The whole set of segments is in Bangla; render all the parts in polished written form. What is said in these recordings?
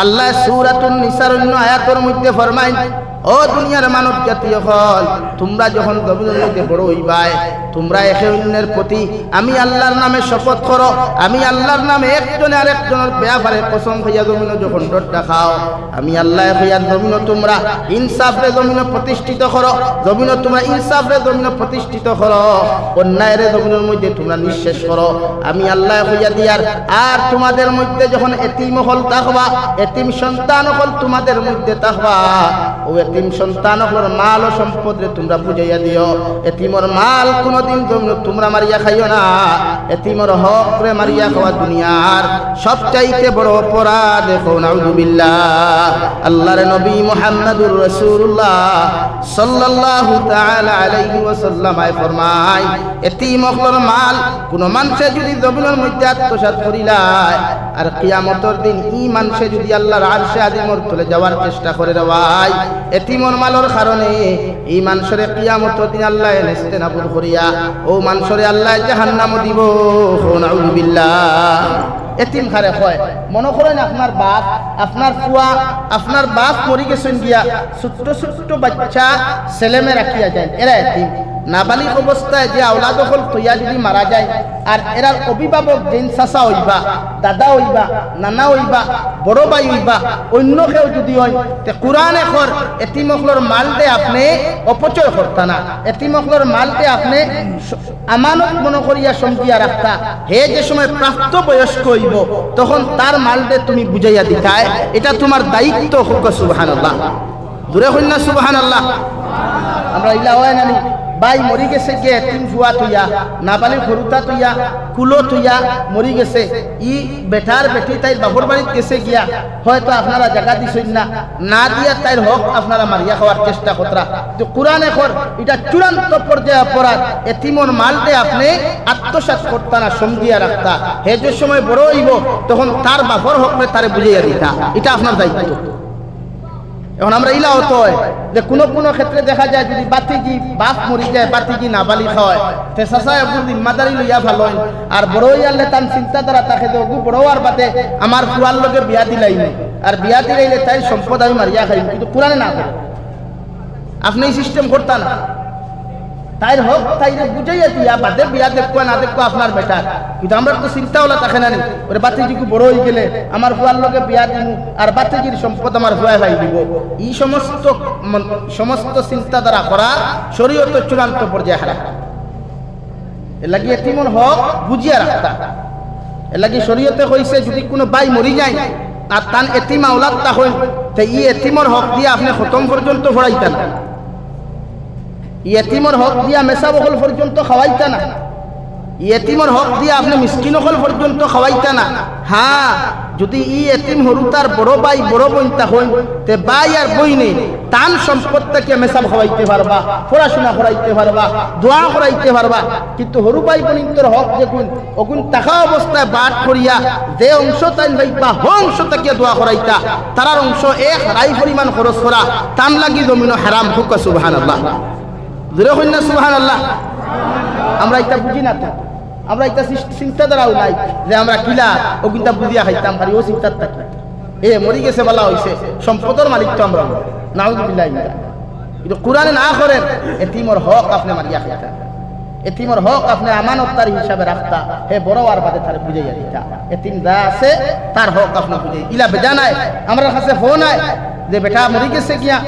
আল্লাহ সূরাতুন নিসার অন্য আয়াতের মধ্যে ফরমায়, ও দুনিয়ার মানব জাতি হল, তোমরা যখন জমিনের মধ্যে বড় হইবাই, তোমরা একে অন্যের প্রতি আমি আল্লাহর নামে শপথ করো, আমি আল্লাহর নামে একজনে আরেকজনের ব্যাপারে কসম খাইয়া জমিন যখন ডরটা খাও, আমি আল্লাহ খাইয়া জমিন তোমরা ইনসাফরে জমিন প্রতিষ্ঠিত করো, জমিন তোমরা ইনসাফরে জমিন প্রতিষ্ঠিত করো, অন্যায়ের জমিনের মধ্যে তোমরা নিঃশেষ করো, আমি আল্লাহ খাইয়া দিয়ার। আর তোমাদের মধ্যে যখন এতিম হল থাকবা, এতিম সন্তান হল তোমাদের মধ্যে থাকবা, ও এতিম সন্তান হল মাল ও সম্পদরে তোমরা বুঝাইয়া দিও। এতিমর মাল কোনদিন তোমরা মারিয়া খাইও না, এতিমর হক রে মারিয়া খাওয়া দুনিয়ার সবচাইতে বড় অপরাধ। দেখো নাউযুবিল্লাহ। আল্লাহর নবী মুহাম্মদুর রাসূলুল্লাহ সাল্লাল্লাহু তাআলা আলাইহি ওয়াসাল্লাম ফরমায়, এতিম হকর মাল কোন মানুষে যদি জমিনের মধ্যে আত্মসাৎ করিলায়, আর কিয়ামতের দিন ই মানুষে যদি আল্লাহর আরশে আজিমর তলে যাওয়ার চেষ্টা করে রওয়াই, এতিমর মালর কারণে এই মানুষের কিয়ামতের দিন আল্লাহ নেস্তেনাবুদ করিয়া ও মানুষের আল্লাহ জাহান্নাম দিব। নাউযুবিল্লাহ। এতিম খারে হয়, মনে করেন আপনার বাপ, আপনার ফুয়া, আপনার বাপ মরি গেছেন গিয়া, ছোট্ট ছোট্ট বাচ্চা ছেলেমে রাখিয়া যায়, এরা এতিম। নাবালিক অবস্থায় যে আওলাদ হল তৈয়া যদি মারা যায়, আর এরার অভিভাবক যেন চাচা হইবা, দাদা হইবা, নানা হইবা, বড় ভাই হইবা, অন্য কেউ যদি হয়, তে কোরআনে কর এতিমকলর মালতে আপনি অপচয় করতা না, এতিমকলর মালতে আপনি আমানত মনে করিয়া সমঝিয়া রাখতা। হে যে সময় প্রাপ্ত বয়স্ক হইব, তখন তার মালতে তুমি বুঝাইয়া দিতাই, এটা তোমার দায়িত্ব। হোক সুবহানাল্লাহ, দূরে হইন না সুবহানাল্লাহ। আমরা ইলা হয় না ভাই মরি গেছে গে, এতিম ফুয়া তুইয়া, নাবালিক হরুতা তুইয়া, কুলো তুইয়া মরি গেছে, ই বেটার বেটি তাই বাবুর বাড়িতে গেছে গিয়া, হয়তো আপনারা জায়গা দিছেন না, না দিয়া তাইর হক আপনারা মারিয়া খাওয়ার চেষ্টা করতরা। তো কোরআনে কর এটা চূড়ান্ত পর্যায়ে অপরাধ। এতিমর মালতে আপনি আত্মসাৎ করতা না, সমঝিয়া রাখতা। হে যে সময় বড় হইব, তখন তার বাপর হকরে তারে বুঝাইয়া দিতা, এটা আপনার দায়িত্ব। এখন আমরা ইলা হতো হয় যে কোনো কোনো ক্ষেত্রে দেখা যায় যদি বাতিজি বাপ মরি যায়, বাতিজি নাবালিক হয়, তে চাচা একদিন জিম্মাদারি লইয়া ভালো হয়, আর বড় হইয়ালে তার চিন্তাধারা তাকে যে বড় হওয়ার বাদে আমার ফুয়ার লগে বিয়া দিলাই নাই, আর বিয়া দিলাইলে তাই সম্পদ আমি মারিয়া খাইম, কিন্তু কোরআনে না করে। আপনি এই সিস্টেম করতা না, তাইর হোক তাইরে বুঝাইয়া দিয়া বাদে বিয়া দেখবো না দেখবো আপনার বেটার, কিন্তু আমরা তো চিন্তা হলো তাকে না নি, ওরে বাতিজিকে বড় হয়ে গেলে আমার ফুয়ার লগে বিয়া দিব, আর বাতিজির সম্পদ আমার ফুয়ায় ভাই দিব। এই সমস্ত চিন্তাধারা করা শরীয়ত চূড়ান্ত পর্যায়ে হারা। এর লাগি এতিমর হক বুঝিয়া রাখতা। এর লাগি শরীয়তে কইছে যদি কোনো ভাই মরি যায় আর তান এতিম আওলাদ তা হয়, তো ই এতিমর হক দিয়ে আপনি খতম পর্যন্ত পড়াইতেন না, ইয়েতিমর হক দিয়া মেসা বকল পর্যন্ত খাওয়াইতা না, ইয়েতিমর হক দিয়া আপনি মিসকিন হল পর্যন্ত খাওয়াইতা না। হ্যাঁ, যদি ই এতিম হরুতার বড় ভাই বড় বোনটা হই, তে ভাই আর বইনে তান সম্পদটাকে মেসাব খাওয়াইতে পারবা, পড়াশোনা করাইতে পারবা, দোয়া করাইতে পারবা, কিন্তু হরু ভাই বোনিন্তর হক দেখুন অগুন টাকা অবস্থায় বাদ করিয়া যে অংশ তাই ভাইবা হ অংশ তাকে দোয়া করাইতা, তারার অংশ এক রাই পরিমাণ খরচ করা তান লাগি জমিন হারাম। হুক সুবহানাল্লাহ, দূরে হইন না সুবহানাল্লাহ। আমরা এটা বুঝি না, তো আমরা এটা চিন্তাধারাও নাই যে আমরা কিলা ও কিন্তু বুঝিয়া খাইতাম পারি, ও চিন্তার থাকি এ মরি গেছে বলা হয়েছে, সম্পদের মালিক তো আমরা নাউযুবিল্লাহ। কিন্তু কোরআনে না করেন এতিমর হক আপনি মারিয়া খাইতা, এতিমর হক আপনি আমানতদার হিসাবে রাখতা, হে বড় আর বাদে তারে বুঝাইয়া দিতা। এতিম যা আছে তার হক আপনি বুঝাই ইলা বেজা নাই। আমার কাছে ফোন আয় যে বেটা মরি গেছে গিয়া,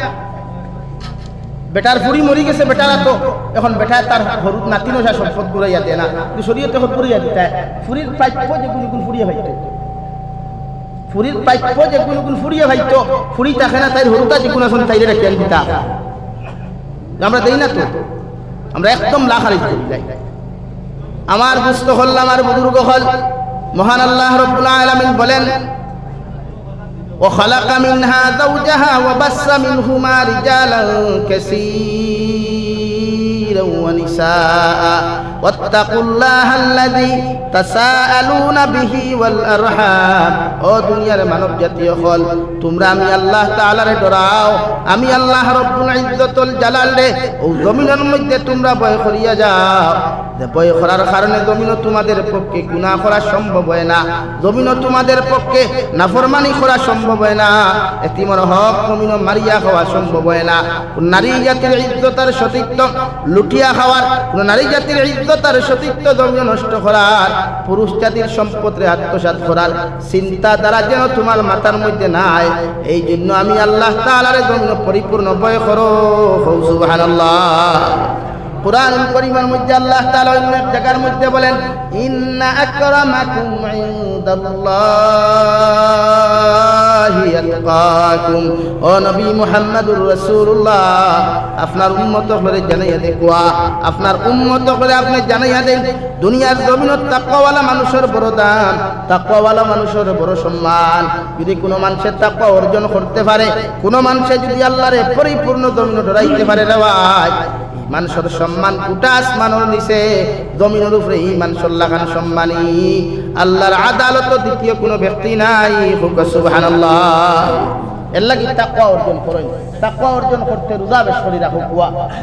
বেটার ফুরি মরি গেছে, বেটারা তো এখন বেটায় তার হরুদ নাতিন সম্পদ ঘুরাইয়া দেয় না, কিন্তু শরীয়তে ঘুরাইয়া দিতে ফুরির প্রাপ্য যেগুলো ফুরিয়ে ভাইতো, ফুরির প্রাপ্য যেগুলো ফুরিয়ে ভাইতো, ফুরি থাকে না তাই হরুদা যেগুলো এখন তাইরে রেখে দিতা আমরা দেই না, তো আমরা একদম লাখারিজ করি যাই। আমার দুস্থ হল, আমার বুজুর্গ হল, মহান আল্লাহ রাব্বুল আলামিন বলেন وخلق منها زوجها وبث منهما رجالا كثيرا ونساء ওয়াত্তাকুল্লাহাল্লাযী তাসাআলুনা বিহি ওয়াল আরহাম। ও দুনিয়ার মানব জাতীয় হল, তোমরা আমি আল্লাহ তাআলারে ডরাও, আমি আল্লাহ রব্বুল ইজ্জতুল জালাল রে ও জমিনের মধ্যে তোমরা ভয় করিয়া যাও। যে ভয় করার কারণে জমিনও তোমাদের পক্ষে গুনাহ করা সম্ভব হয় না, জমিনও তোমাদের পক্ষে নাফরমানি করা সম্ভব হয় না, এতিমের হক জমিনও মারিয়া খাওয়া সম্ভব হয় না। কোন নারী জাতির ইজ্জত আর সতীত্ব লুটিয়া খাওয়ার, কোন নারী জাতির ইজ্জত আর সতীত্ব জমিন নষ্ট করার, পুরুষ জাতির সম্পদরে আত্মসাৎ করার চিন্তা দ্বারা যেন তোমার মাথার মধ্যে নাই। এই জন্য আমি আল্লাহ তাআলার জন্য পরিপূর্ণ ভয় করো। সুবহানাল্লাহ। কুরআনুল কারীমের মধ্যে আল্লাহ তাআলা অন্য এক জায়গার মধ্যে বলেন, ইন্না আকরামাকুম ইনদাল্লাহি আতকাকুম। ও নবী মুহাম্মদুর রাসূলুল্লাহ, আপনার উম্মত হলে জানাইয়া দেখবা, আপনার উম্মত হলে আপনি জানাইয়া দেন, দুনিয়ার জমিনত তাকওয়াওয়ালা মানুষের বড় দাম, তাকওয়াওয়ালা মানুষের বড় সম্মান। যদি কোনো মানুষের তাকওয়া অর্জন করতে পারে, কোনো মানুষে যদি আল্লাহরে পরিপূর্ণ জমিন ডরাইতে পারে রে ভাই, মানুষের সম্মান গোটা আসমানের নিচে, জমিনের উপরে ঈমান সল্লাখান সম্মানী। আল্লাহর আদালত দ্বিতীয় কোনো ব্যক্তি নাই। সুবহানাল্লাহ। এর লাগি তাকওয়া অর্জন করেন। তাকওয়া অর্জন করতে রোজা বেশ করে রাখো।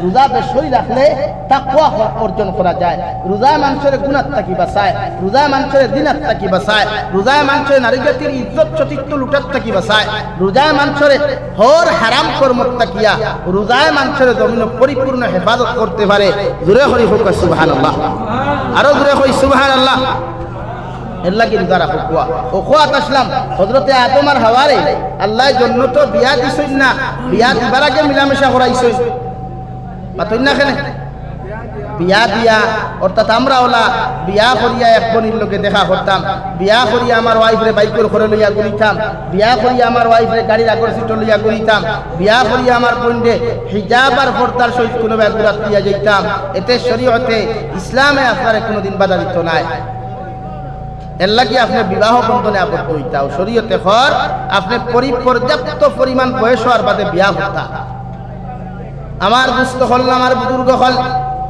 রোজা বেশ করে রাখলে তাকওয়া অর্জন করা যায়। রোজায় মানুষের গুনাহ থাকি বাঁচায়, রোজায় মানুষের দিনাত থাকি বাঁচায়, রোজায় মানুষের নারী জাতির ইজ্জত সতীত্ব লুটাত থাকি বাঁচায়, রোজায় মানুষের হর হারাম কর্ম থাকিয়া রোজায় মানুষের জমিন পরিপূর্ণ হেফাজত করতে পারে। জোরে হরি হোক সুবহানাল্লাহ, আরো জোরে হই সুবহানাল্লাহ। এর লাগি রোজা রাখো। ও খোয়াত আসলাম হযরতে আদম আর হাওয়ারে আল্লাহ জন্নত বিয়া দিছেন না, বিয়া দিবার আগে মিলামেশা করাইছেন। পাতই না কেন বিয়া দিয়া, অর্থাৎ আমরা ওলা বিয়া করিয়া এক বোনের লোকে দেখা করতাম, বিয়া করিয়া আমার ওয়াইফরে বাইকের ঘরে লইয়া ঘুরিতাম, বিয়া করিয়া আমার ওয়াইফরে গাড়ির আগর সিট লইয়া ঘুরিতাম, বিয়া করিয়া আমার বোনরে হিজাব আর পর্দার সহিত কোনো ব্যাগুরাত দিয়া যাইতাম। এতে শরীয়তে ইসলামে আপনার কোনোদিন বাধা দিত নাই। এর লাগি আপনি বিবাহ বন্ধনে আবদ্ধ হইতাও। শরীয়তে খর আপনি পর্যাপ্ত পরিমাণ বয়স হওয়ার বাদে বিয়া হতা। আমার দুস্থ হল, আমার বুজুর্গ হল,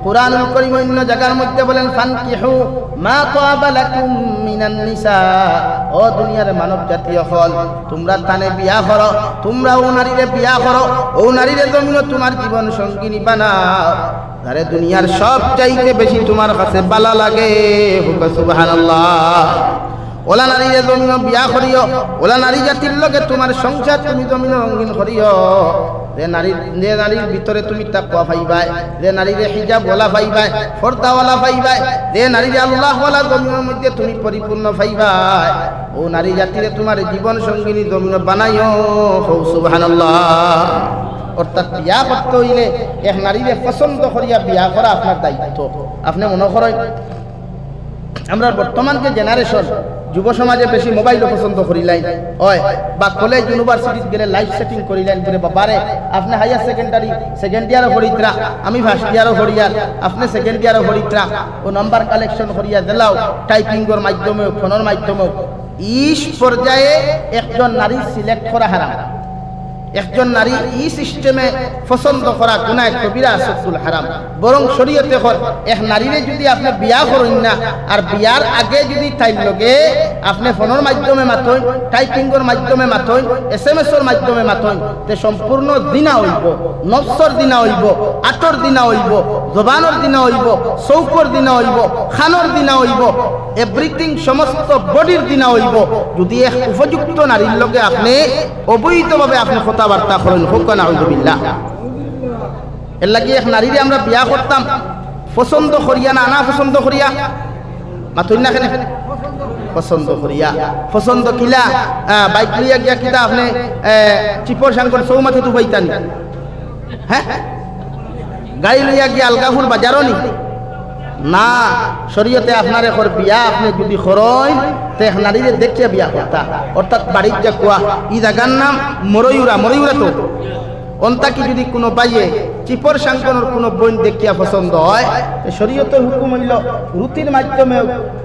কুরআনুল কারীম অন্য জায়গার মধ্যে বলেন, ফানকিহু মা তাবা লাকুম মিনান নিসা। ও দুনিয়ার মানব জাতীয় হল, তোমরা তানে বিয়া করো, তোমরা ও নারীরে বিয়া করো, ও নারীরে জমিন তোমার জীবন সঙ্গিনী বানাও, যারে দুনিয়ার সব চাইতে বেশি তোমার কাছে ভালো লাগে। সুবহানাল্লাহ। ওলা নারীরে জমিন বিয়া করিও, ওলা নারী জাতির লগে তোমার সংসার তুমি জমিন রঙিন করিও। যে নারীর ভিতরে তুমি তাকওয়া পাইবাই, যে নারীরে হিজাব ওয়ালা পাইবাই, পর্দা ওয়ালা পাইবাই, যে নারীরে আল্লাহ ওয়ালা জমিনের মধ্যে তুমি পরিপূর্ণ পাইবাই, ও নারী জাতিরে তোমার জীবন সঙ্গিনী জমিন বানাইও। সুবহানাল্লাহ। অর্থাৎ বিয়া করতে হইলে এক নারীরে পছন্দ করিয়া বিয়া করা আপনার দায়িত্ব। আপনি মনে করেন আমরা বর্তমান যে জেনারেশন যুব সমাজে বেশি মোবাইল পছন্দ করিলেন হয়, বা কলেজ ইউনিভার্সিটিতে গেলে লাইফ সেটিং করিলেন বলে বাবারে আপনি হায়ার সেকেন্ডারি সেকেন্ড ইয়ারও হরিত্রা, আমি ফার্স্ট ইয়ারও হরিয়ার, আপনি সেকেন্ড ইয়ারও হরিত্রা, ও নাম্বার কালেকশন করিয়া দিলাও টাইপিংয়ের মাধ্যমে, ফোনের মাধ্যমে। ইস পর্যায়ে একজন নারী সিলেক্ট করা হারাম। একজন নারী এই সিস্টেমে পছন্দ করা গুনাহ কবিরা সত্তুল হারাম। বরং শরীয়তে হল এক নারীরে যদি আপনি বিয়া করেন না, আর বিয়ার আগে যদি তাইর লগে আপনি ফোনের মাধ্যমে মাতইন, টাইপিংয়ের মাধ্যমে মাতইন, SMS-এর মাধ্যমে মাতইন, তে সম্পূর্ণ দিনা হইব, নফসর দিনা হইব, আটর দিনা হইব, জবানের দিনা হইব, চৌকর দিনা হইব, খানোর দিনা হইব, এভরিথিং সমস্ত বডির দিনা হইব। যদি এক উপযুক্ত নারীর লগে আপনি অবৈধভাবে আপনি কথাবার্তা করেন, হোক না আউযুবিল্লাহ। এর লাগি এক নারীরে আমরা বিয়া করতাম পছন্দ করিয়া না, না পছন্দ করিয়া মাতইন না কেন পছন্দ করিয়া। পছন্দ কিলা বাইক লইয়া গিয়া কিতা আপনি চিপর সাঙ্কর চৌমাথে তো পাইতানি, হ্যাঁ গাড়ি লইয়া গিয়া আলগাপুর বাজারও নি না। শরীয়তে আপনার এখন বিয়া আপনি যদি করেন তে নারীরে দেখিয়া বিয়া করতা। অর্থাৎ বাড়ির যা কুয়া ই জায়গার নাম মরইউরা, মরইউরা তো অন্তাকি যদি কোনো পাইয়ে চিপর সাংকনের কোনো বোন দেখিয়া পছন্দ হয়, শরীয়তের হুকুম হইল রুতির মাধ্যমে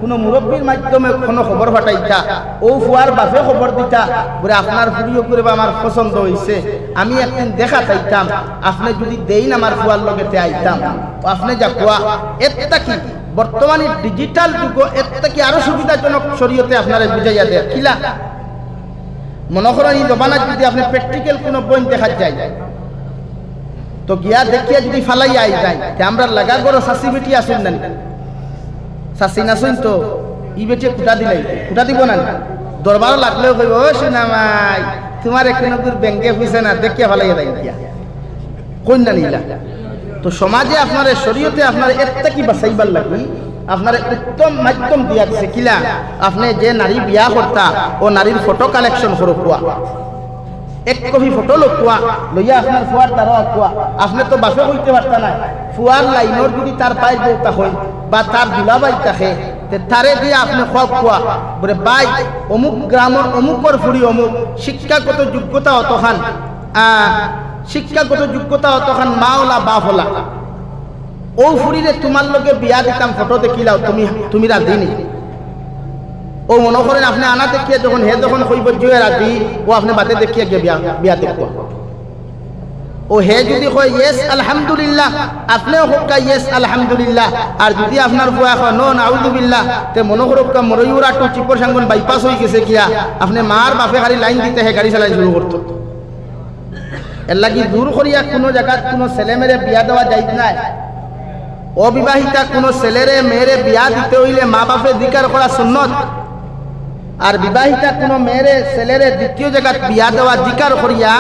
কোনো মুরব্বীর মাধ্যমে কোনো খবর পাঠাইতা, ও ফুয়ার বাপে খবর দিতা বলে আপনার ফুরিও করে আমার পছন্দ হয়েছে, আমি একদিন দেখা চাইতাম, আপনি যদি দেইন আমার ফুয়ার লগেতে আইতাম। আপনি যা কুয়া এটা কি বর্তমানে ডিজিটাল যুগ এর থেকে আরো সুবিধাজনক শরীয়তে আপনারা বুঝাইয়া দেয় কিলা মনে করেন এই জমানায় যদি আপনি প্র্যাকটিক্যাল কোনো বই দেখা যায় তো গিয়া দেখিয়া যদি ফালাই আই যায় আমরা লাগা করো শাসি বেটি আসুন না শাসি নাসুন তো ই বেটি কুটা দিব না দরবার লাগলেও কইব ও সোনামাই তোমার এখানে দূর ব্যাংকে ফুসে না দেখিয়া ফালাই দেয় গিয়া কন্যা নিলা তো সমাজে আপনার শরীয়তে আপনার এর থেকে বাঁচাইবার লাগি আপনার উত্তম মাধ্যম দিয়া দিছে কিলা আপনি যে নারী বিয়া করতা ও নারীর ফটো কালেকশন করো কুয়া এক কপি ফটো লুকুয়া লইয়া আপনার ফুয়ার তারা কুয়া আপনি তো বাসে হইতে পারতা না ফুয়ার লাইনর যদি তার পায়ের বউতা হয় বা তার দুলাবাই থাকে তারে দিয়ে আপনি কুয়া বলে বাই অমুক গ্রামের অমুকর ফুরি অমুক শিক্ষাগত যোগ্যতা অতখান শিক্ষাগত যোগ্যতা অতখান মাওলা বাফলা ও ফুরিরে তোমার লোকে বিয়া দিতাম ফটো দেখিলাও তুমি রাজি নি ও মনে করেন আপনি আনা দেখিয়ে যখন হে যখন হইব জুয়ে রাজি ও আপনি বাতে দেখিয়ে গিয়ে বিয়া দেখব ও হে যদি কয় ইয়েস আলহামদুলিল্লাহ আপনিও হোকা ইয়েস আলহামদুলিল্লাহ আর যদি আপনার বুয়া কয় নো নাউযুবিল্লাহ তে মনে করুক মরইউরা টু চিপর সাঙ্গন বাইপাস হয়ে গেছে কিয়া আপনি মার বাপে খালি লাইন দিতে হে গাড়ি চালাই শুরু করতো এর লাগি দূর করিয়া কোনো জায়গার কোনো ছেলে মেরে বিয়া দেওয়া যাইত নাই অবিবাহিতা কোনো ছেলেরে মেয়েরে বিয়া দিতে হইলে মা বাপে জিকার করা সুন্নত আর বিবাহিতা কোনো মেয়েরে ছেলেরে দ্বিতীয় জায়গায় বিয়া দেওয়া জিকার করিয়া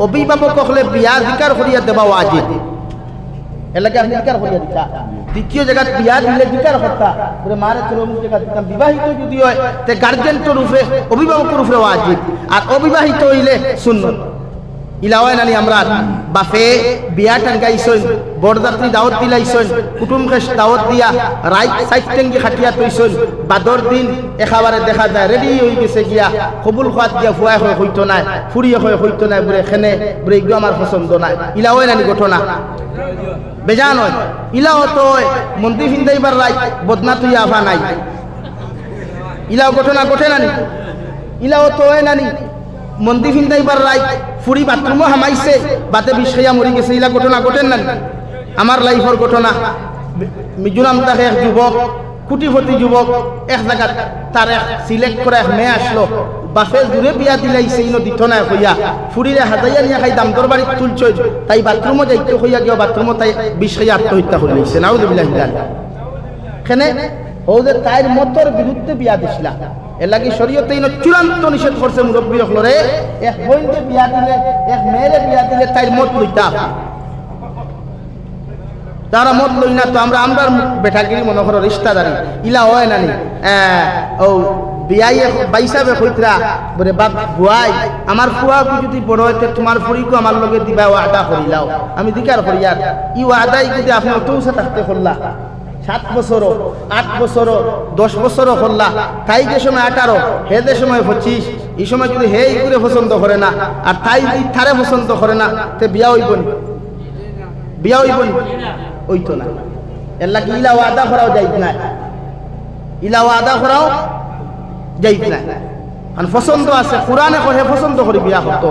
অভিভাবক হলে বিয়া জিকার করিয়া দেওয়া ওয়াজিব এর লাগি আপনি জিকার করিয়া দিতা দ্বিতীয় জায়গায় বিয়া দিলে জিকার করতা বলে মারে চলো অমুক জায়গা দিতাম বিবাহিত যদি হয় তে গার্জেন্টর রূপে অভিভাবকের রূপে ওয়াজিব আর অবিবাহিত হইলে সুন্নত ইলাওয়াই নানি আমরা বাফে বিয়া টাঙ্গাইছইন বরযাত্রী দাওয়াত দিলাইছইন কুটুমকে দাওয়াত দিয়া রাইট সাইড টেঙ্গি খাটিয়া তৈছইন বাদর দিন একেবারে দেখা যায় রেডি হয়ে গেছে গিয়া কবুল খাত দিয়া ফুয়াই হয়ে হইতো নাই ফুরিয়ে হয়ে হইতো নাই বুড়ে খেনে বুড়ে এগুলো আমার পছন্দ নাই ইলাওয়াই নানি ঘটনা বেজান হয় ইলাও তো মন্দির ফিন্দাইবার রাই বদনা তুই আভা নাই ইলাও ঘটনা ঘটে নানি ইলাও তো নানি মন্দির ফিন্দাইবার রাই ফুরি বাথরুমও হামাইছে বাতে বিষয়া মরি গেছে ইলা ঘটনা ঘটেন না আমার লাইফের ঘটনা মিজোরাম থেকে এক যুবক কোটিপতি যুবক এক জায়গা তার সিলেক্ট করে এক মেয়ে আসলো বাপে দূরে বিয়া দিলাইছে ইনো দিত না হইয়া ফুরিরে হাজাইয়া নিয়ে খাই দাম দরবারি তুলছ তাই বাথরুমও যাইতে হইয়া গিয়ে বাথরুমও তাই বিষয়া আত্মহত্যা করে নিয়েছে নাউযুবিল্লাহ এখানে ওদের তাইর মতর বিরুদ্ধে বিয়া দিছিলা এর লাগি শরীয়তে চূড়ান্ত নিষেধ করছে মুরব্বী হলরে এক বইনকে বিয়া দিলে এক মেয়েরে বিয়া দিলে তাইর মত লইতা তারা মত লই না তো আমরা বেটাগিরি মনে করো রিস্তাদারি ইলা হয় নানি ও বিয়াই বাইসাবে কইতরা বলে বাপ বুয়াই আমার ফুয়াকু যদি বড় হইতে তোমার ফুরিকু আমার লগে দিবা ওয়াদা করিলাও আমি দিকার করিয়ার ই ওয়াদাই যদি আপনি অতৌসা থাকতে করলা 7 বছর 8 বছর 10 বছর হল্লা তাই যে সময় 18 হে যে সময় 25 এই সময় যদি হে করে পছন্দ করে না আর তাই যদি থারে পছন্দ করে না তে বিয়া হইব ওইতো না এর লাগি ইলা ওয়াদা করাও যাইত না ইলা ওয়াদা করাও যাইত না কারণ পছন্দ আছে কোরআনে কহে পছন্দ করে বিয়া হতো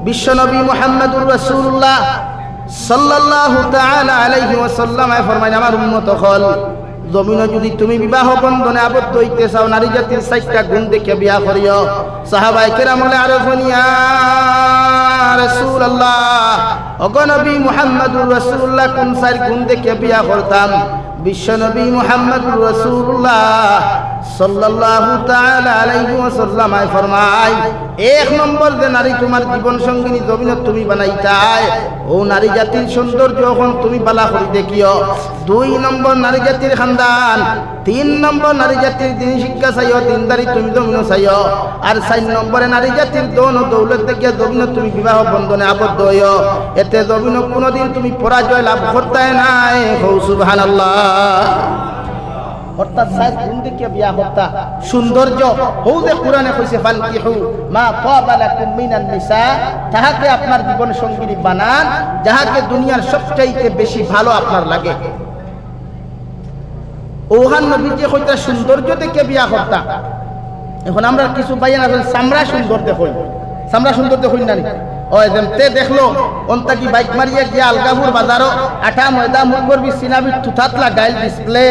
বিশ্ব নবী মুহাম্মদুর রাসূলুল্লাহ সাল্লাল্লাহু তাআলা আলাইহি ওয়াসাল্লাম ফরমায় আমার উম্মত হল জমিনে যদি তুমি বিবাহ বন্ধনে আবদ্ধ হইতে চাও নারী জাতির 6টা গুণ দেখে বিয়া করিও সাহাবায়ে কেরাম বলে আরফুনি ইয়া রাসূলুল্লাহ ওগো নবী মুহাম্মদুর রাসূলুল্লাহ কোন 4 গুণ দেখে বিয়া করতাম বিশ্ব নবী মুহাম্মদুর রাসূলুল্লাহ সাল্লাল্লাহু তাআলা আলাইহি ওয়াসাল্লাম ফরমায় 1 নম্বর যে নারী তোমার জীবন সঙ্গিনী জমিনে তুমি বানাইতাই ও নারী জাতির সৌন্দর্য যখন তুমি বালা করে দেখিও 2 নম্বর নারী জাতির খানদান 3 নম্বর নারী জাতির দিন শিক্ষা চাইও দিনদারি তুমি জমিনে চাইও আর 4 নম্বরে নারী জাতির দৌন দৌলত দেখিয়া জমিনে তুমি বিবাহ বন্ধনে আবদ্ধ হইও এতে জমিনে কোনোদিন তুমি পরাজয় লাভ করতে নাই সুবহানাল্লাহ অর্থাৎ 4 গুণ দেখিয়া বিয়া করতা সৌন্দর্য হউ যে কোরআনে কইছে ফানকিহু মা তাবা লাকুম মিনান নিসা তাহাকে আপনার জীবন সঙ্গিনী বানান যাহাকে দুনিয়ার সবচাইতে বেশি ভালো আপনার লাগে ওহান নবী যে কইতা সৌন্দর্য দেখে বিয়া করতা এখন আমরা কিছু বাইয়ান আছেন চামড়া সুন্দর দেখই চামড়া সুন্দর দেখই না ওই যেমতে দেখলো অন্তা কি বাইক মারিয়া গিয়া আলগাপুর বাজারও আটা ময়দা মুখ করবি সিনাবি তুথাত লাগাইল ডিসপ্লে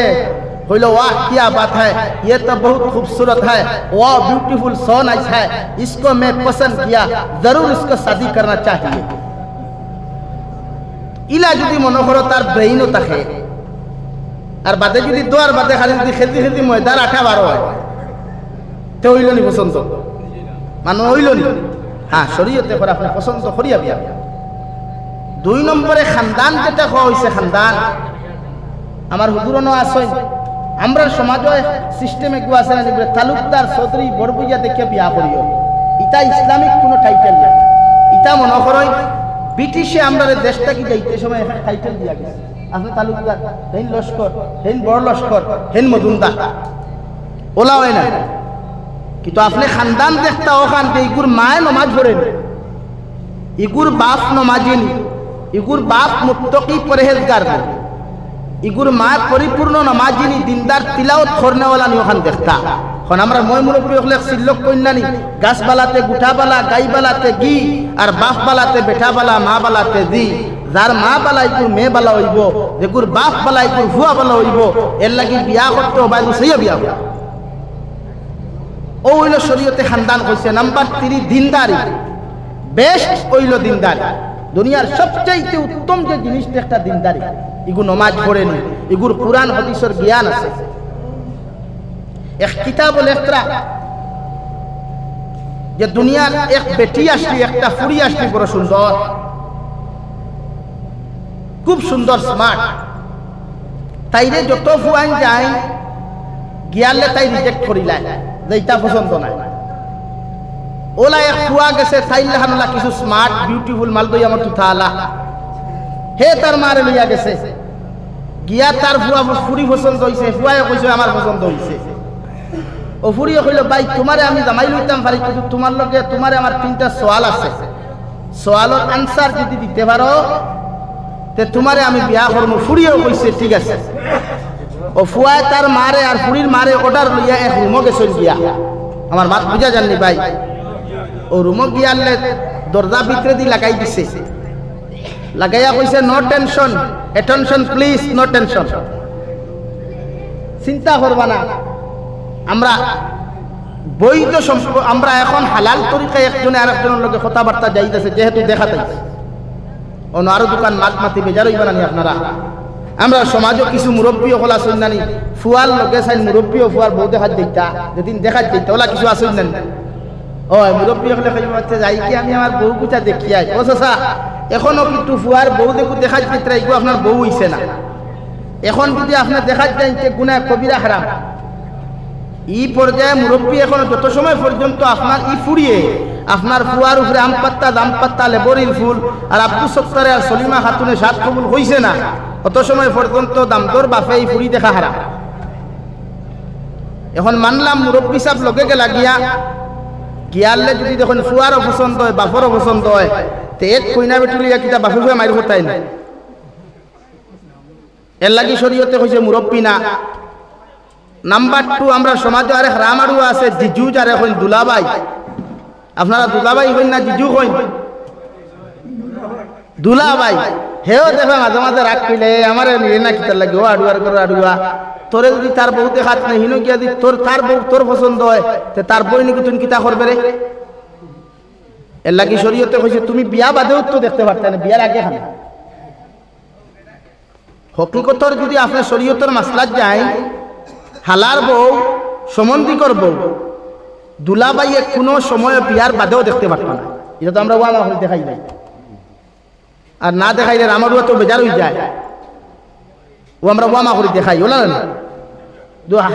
बोलो वाह क्या बात है, ये तो बहुत खूबसूरत है, वाह ब्यूटीफुल सो नाइस है, इसको मैं पसंद किया, जरूर इसको शादी करना चाहिए। इला যদি মনে করো তার ব্রেইনও থাকে আর বাদে যদি দোয়ার বাদে খালি যদি খেলতে খেলতে ময়দার আঠা বারো হয় তো হইল নি পছন্দ মানুষ হইল নি? হ্যাঁ, শরীয়তে করে আপনি পছন্দ করিয়া বিয়া। 2 নম্বরে খানদান যেটা হওয়া হয়েছে, খানদান আমার হুজুরনো আসেন, আমরা সমাজে সিস্টেমে গু আছে না, তালুকদার চৌধুরী বড়বইয়া দেখে বিয়া করিও, ইটা ইসলামিক কোনো টাইটেল না। ইটা মনে করো ব্রিটিশে আমরা দেশটা কি যাইতে সময় একটা টাইটেল দিয়া গেছে, আপনি তালুকদার, হেন লস্কর, হেন বড় লস্কর, হেন মজুমদার, ওলা হয় না। কিন্তু আপনি খানদান দেখতা ওখান ইগুর মায়ে নমাজ পড়েন, ইগুর বাপ নমাজিনি, ইগুর বাপ মুত্তকি পরহেজগার, ইগুর মা পরিপূর্ণ নমাজিনি, দিনদার তিলাওয়াত করনেওয়ালা নি ওখান দেখতা। এখন আমরা মই মুরব্বী হলে সিল্লক কন্যানি গাছবালাতে গুঠাবালা, গাইবালাতে গি, আর বাপ বালাতে বেঠাবালা, মা বালাতে দি। যার মা বালা ইকুর মেয়ে বালা হইব, যেগুর বাপ বালা ইকুর ভুয়া বালা হইব, এর লাগি বিয়া করতে বাইরে সেই বিয়া হইব। ও হইল শরীয়তে খানদান কইছে। নাম্বার 3 দিনদারি, বেস্ট হইল দিনদারি। দুনিয়ার সবচেয়ে উত্তম যে জিনিসটা একটা দিনদারি, ইগু নমাজ পড়েনি, ইগুর কুরআন হাদিসের জ্ঞান আছে। এক কিতাব লেখরা যে দুনিয়ার এক বেটি আসলি, একটা ফুরি আসলি, বড় সুন্দর, খুব সুন্দর, স্মার্ট, তাইরে যত ফুয়ান যায় গিয়ালে তাই রিজেক্ট করিলায় যে এটা পছন্দ নাই। ওলা এক ফুয়া গেছে তাইলাহানুলা কিছু স্মার্ট বিউটিফুল মাল দই আমার তুথা আলা, হে তার মারে লইয়া গেছে, গিয়া তার ফুয়া ফুরি পছন্দ হইছে, ফুয়ায় কইছে আমার পছন্দ হইছে। ও ফুরিয়ে কইল ভাই তোমারে আমি জামাই লইতাম পারি, কিন্তু তোমার লগে তোমারে আমার 3টা সওয়াল আছে, সওয়ালের আনসার যদি দিতে পারো তে তোমারে আমি বিয়া করবো। ফুরিয়েও কইছে ঠিক আছে। ও ফুয়ায় তার মারে আর ফুরির মারে অর্ডার লইয়া এক রুমো গেছেন গিয়া, আমার মাত বুঝা জাননি ভাই। ও রুমো গিয়ালে দরজা ভিতরে দি লাগাই দিছে, লাগাইয়া কইছে no tension, attention please, no tension, চিন্তা করবা না, আমরা বৈধ সম্পর্ক, আমরা এখন হালাল তরিকায় একজনে আরেকজনের লগে কথাবার্তা যাইতেছে, যেহেতু দেখা যাইছে অন্য আরো দোকান মাত মাতি বেজার হইবা নানি আপনারা। আমরা সমাজও কিছু মুরব্বী হলা আসেন নানি, ফুয়ার লগে চাই মুরব্বী ও ফুয়ার বউ দেখা দিতা, যেদিন দেখা দিতা ওলা কিছু আসেন নানি, ও মুরব্বী হলে খাইতে যাই কি আমি আমার বউ কুচা দেখিয়াই, ও চাচা এখনো কিন্তু ফুয়ার বউ দেখু দেখা দিতে এগুলো আপনার বউ হইছে না, এখন যদি আপনার দেখা যাইতে গুনাহ কবিরা হারাম। ই পর্যায়ে মুরব্বী এখন যত সময় পর্যন্ত আপনার ই ফুরিয়ে আপনার ফুয়ার উপরে আম পাত্তা, দাম পাত্তা, লেবরির ফুল আর আব্দুল সত্তারে আর সলিমা খাতুনে সাত কবুল হইছে না, অত সময় পর্যন্ত দামদর বাপে এই ফুরি দেখা হারা। এখন মানলাম মুরব্বী সাহেব লগে গেলা গিয়া গিয়ালে যদি দেখুন ফুয়ারও পছন্দ হয়, বাপরও পছন্দ হয়, তে এক কইনা বেটুলিয়া কিতা বাপে ফুয়া মাইর হতাই না, এর লাগি শরীয়তে কইছে মুরব্বী না। নাম্বার 2 আমরা সমাজে আরেক রামারু আছে, জিজু যারে কইন দুলাভাই, আপনারা দুলাভাই কইন না জিজু কইন? দুলাভাই হেও দেখো মাঝে মাঝে রাগ কইলে আমার নিয়ে না কিতার লাগে, ও আডুয়ার করে আডুয়া, তোরে যদি তার বউ দেখাত না হিনো গিয়া দি তোর তার বউ তোর পছন্দ হয়, তে তার বই নাকি তুমি কিতা করবে রে? এর লাগি শরীয়তে কইছে তুমি বিয়া বাদেও তো দেখতে পারতে না, বিয়ার আগে খান। হকিকতর যদি আপনার শরীয়তের মাসলাত যায়, হালার বউ সম্বন্ধিকর বউ দুলাভাইয়ে কোনো সময় বিয়ার বাদেও দেখতে পারত না, এটা তো আমরা ওয়ামা হলে দেখাই নাই, আর না দেখাইলে আমারও তো বেজার হয়ে যায়, ও আমরা ওয়ামা করে দেখাই, ওলা না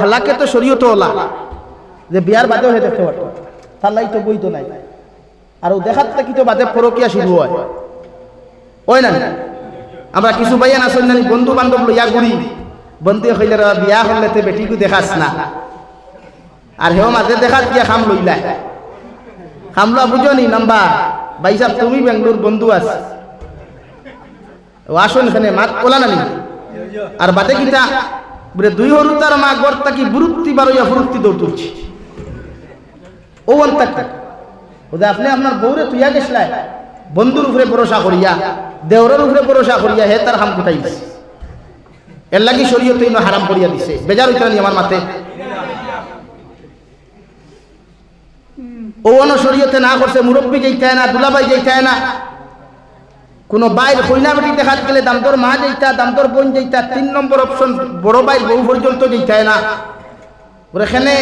হালাকে তো শরীয়ত ওলা যে বিয়ার বাদেও হে দেখতে পারত, তার তো বই তো নাই, আর ও দেখার থেকে তো বাদে পরকিয়া শুরু হয়, ওই না? আমরা কিছু ভাইয়া না শুনলেন বন্ধু বান্ধব লইয়া ঘুরি, বন্ধু হইলে বিয়া হলে তো বেটিকে দেখাস না, আর হেও মাঝে দেখাত গিয়া খাম লইলাই, খামলা বুঝো নি নাম্বা ভাই সাহেব তুমি বেঙ্গলোর বন্ধু আস, আসুন এখানে মাত ওলা নানি, আর বাদে কিতা বলে 2 হরুতার মা গড় তাকি বুরুত্তি বারইয়া ফুরুত্তি দৌড় তুলছি, ও অন্তাক ওদে আপনি আপনার বউরে তুইয়া গেছলাই বন্ধুর উপরে ভরসা করিয়া, দেওরের উপরে ভরসা করিয়া হে তার হাম কুটাইছে, এর লাগি শরীয়তে ইনো হারাম করিয়া দিছে বেজার হইতে নি আমার মাতে ও অন শরীয়তে না করছে মুরব্বী যাইতে না দুলাভাই যাইতে না কোন বাইর কইনা বেটি দেখাত গেলে দামতর মা যাইতা দামতর বোন যাইতা 3 নম্বর অপশন বড় বাইর বউ পর্যন্ত যাইতে না ওরে এখানে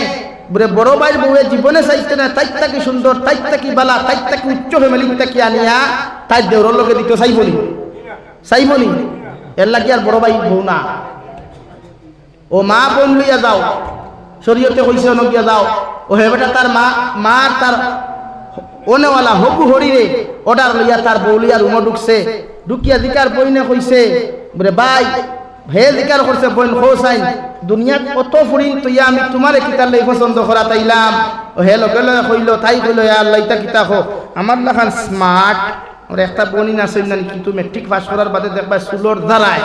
বড় বাইর বউয়ে জীবনে চাইতে না তাইতা কি সুন্দর তাইতা কি বালা তাইতা কি উচ্চ ফ্যামিলিটা কি আনিয়া তাই দেওরর লগে দিতে চাইবনি এর লাগি আর বড় ভাই বউ না ও মা বোন লইয়া যাও শরীয়তে কইছে নগিয়া যাও ও হে বেটা তার মা তার ওনেওয়ালা হবু হরিরে অর্ডার লইয়া তার বউ লইয়া রুমে ঢুকছে ঢুকিয়া দিকার বইনে কইছে বলে ভাই হে দিকার করছে বইন খোসাইন দুনিয়া কত ফুরিন তুইয়া আমি তোমারে কিতার লই পছন্দ করা তাইলাম ও হে লগে লগে কইলো তাই কইলো আল্লাহ ইতা কিতা কো আমার লাখান স্মার্ট ওর একটা বনি না শুন না কিন্তু মেট্রিক পাস করার বাদে দেখবা সুলোর দ্বারায়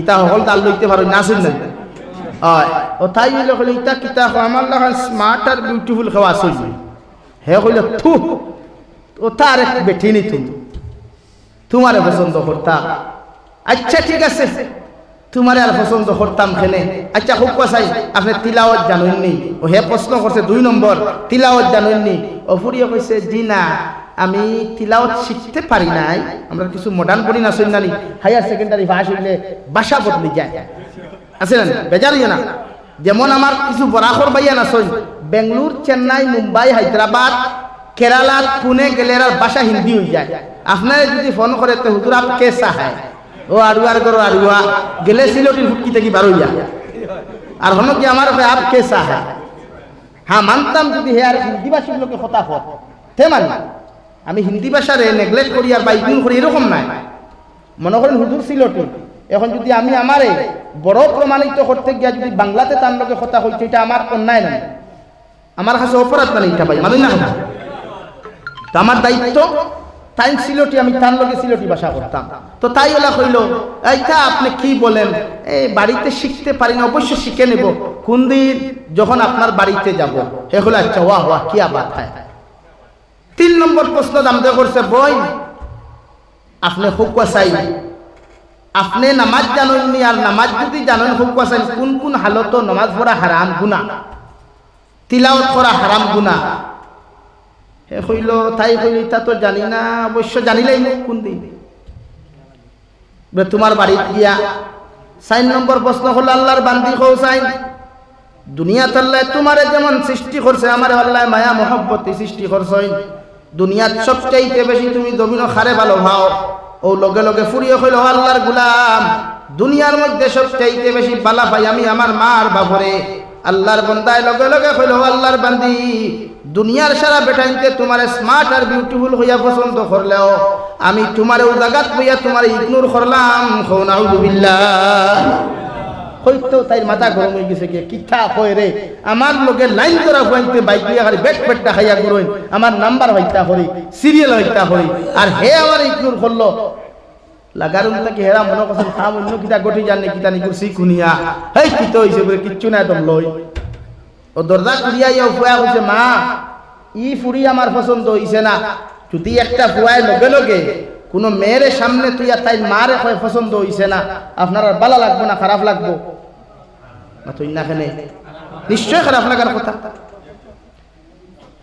ইতা হল তাল লইতে পারো না শুন না ও তাই হইলো কইলো ইতা কিতা কো আমার লাখান স্মার্ট আর বিউটিফুল খাওয়া শুন হে কইলো থু ও তার এক বেটি নি তুমি তোমারে পছন্দ করতাম আচ্ছা ঠিক আছে তোমারে আর পছন্দ করতাম খেলে আচ্ছা খুব কথাই আপনি তিলাওয়াত জানেননি ও হে প্রশ্ন করছে 2 নম্বর তিলাওয়াত জানেননি ও ফুরিয়ে কইছে জি না আমি তিলাওয়াত শিখতে পারি নাই আমরা কিছু মডার্ন পড়ি না শুন নানি হায়ার সেকেন্ডারি পাস হইলে ভাষা বদলে যায় আছে না বেজারিও না যেমন আমার কিছু বরাখর ভাইয়া না শুন বেঙ্গালুর চেন্নাই মুম্বাই হায়দ্রাবাদ কেরালা পুনে গেলে আর ভাষা হিন্দি হয়ে যায় আপনারা যদি ফোন করে তো হুজুর আপ কেসা হয় ও আড়ুয়ার করো আড়ুয়া গেলে সিলটির ফুটকি থেকে বার হইয়া আর হন কি আমার আপ কেসা হয় হ্যাঁ মানতাম যদি হে আর হিন্দি ভাষীর লোকে কথা হত তে মানি আমি হিন্দি ভাষারে নেগলেক্ট করি আর বাইকিং করি এরকম নাই মনে করেন হুজুর সিলটি এখন যদি আমি আমারে বড় প্রমাণিত করতে গিয়া যদি বাংলাতে তার লোকে কথা হইছে এটা আমার অন্যায় নাই আমার কাছে অপরাধ মানে এটা ভাই মানে না তো আমার দায়িত্ব তাই সিলটি আমি তার লোকে সিলটি ভাষা করতাম তো তাই ওলা কইল এইটা আপনি কি বলেন এই বাড়িতে শিখতে পারি না অবশ্য শিখে নেব কোন দিন যখন আপনার বাড়িতে যাব হে হলো আচ্ছা ওয়াহ ওয়াহ কি বাত হয় 3 নম্বর প্রশ্ন দামদে করছে বই আপনি হুকুয়া চাই আপনি নামাজ জানেননি আর নামাজ যদি জানেন হুকুয়া চাই কোন কোন হালত নামাজ পড়া হারাম গুনাহ তিলাওয়াত করা হারাম গুনাহ হে কইল তাই কইল তা তো জানি না অবশ্য জানিলেই কোন দিন তোমার বাড়ি গিয়া 4 নম্বর প্রশ্ন হলো আল্লাহর বান্দি হও চাই দুনিয়াত আল্লাহ তোমারে যেমন সৃষ্টি করছে আমারে আল্লাহ মায়া মহব্বতে সৃষ্টি করছে দুনিয়াত সবচাইতে বেশি তুমি জমিন খারে ভালো ভাও ও লগে লগে ফুরিয়ে কইল আল্লাহর গোলাম দুনিয়ার মধ্যে সবচাইতে বেশি বালা পাই আমি আমার মা আর বাপরে আল্লাহর বান্দায় লগে লগে কইল আল্লাহর বান্দি দুনিয়ার সারা বেটাইতে তোমার স্মার্ট আর বিউটিফুল হইয়া পছন্দ করলেও আমি তোমার ও জায়গাত হইয়া তোমার ইগনোর করলাম নাউযুবিল্লাহ হইতো তাই মাথা গরম হয়ে গেছে কি কিথা কই রে আমার লগে লাইন করা হইতে বাইক নিয়ে খালি বেট বেটটা খাইয়া গরইন আমার নাম্বার হইতা করি সিরিয়াল হইতা করি আর হে আমার ইগনোর করলো লাগারুন তাকে হেরা মনে করছেন খাম অন্য কিতা গটি জানে কিতা নি কুরসি খুনিয়া হেই কি তো হইছে বলে কিচ্ছু না একদম লই ও দরজা খুলিয়া ইয়া ফুয়া কইছে মা ই ফুরি আমার পছন্দ হইছে না যদি একটা ফুয়ায় লগে লগে কোন মেয়ের সামনে তুইয়া তাই মারে কয় পছন্দ হইছে না আপনার আর ভালো লাগবে না খারাপ লাগবে না তুই না কেনে নিশ্চয় খারাপ লাগার কথা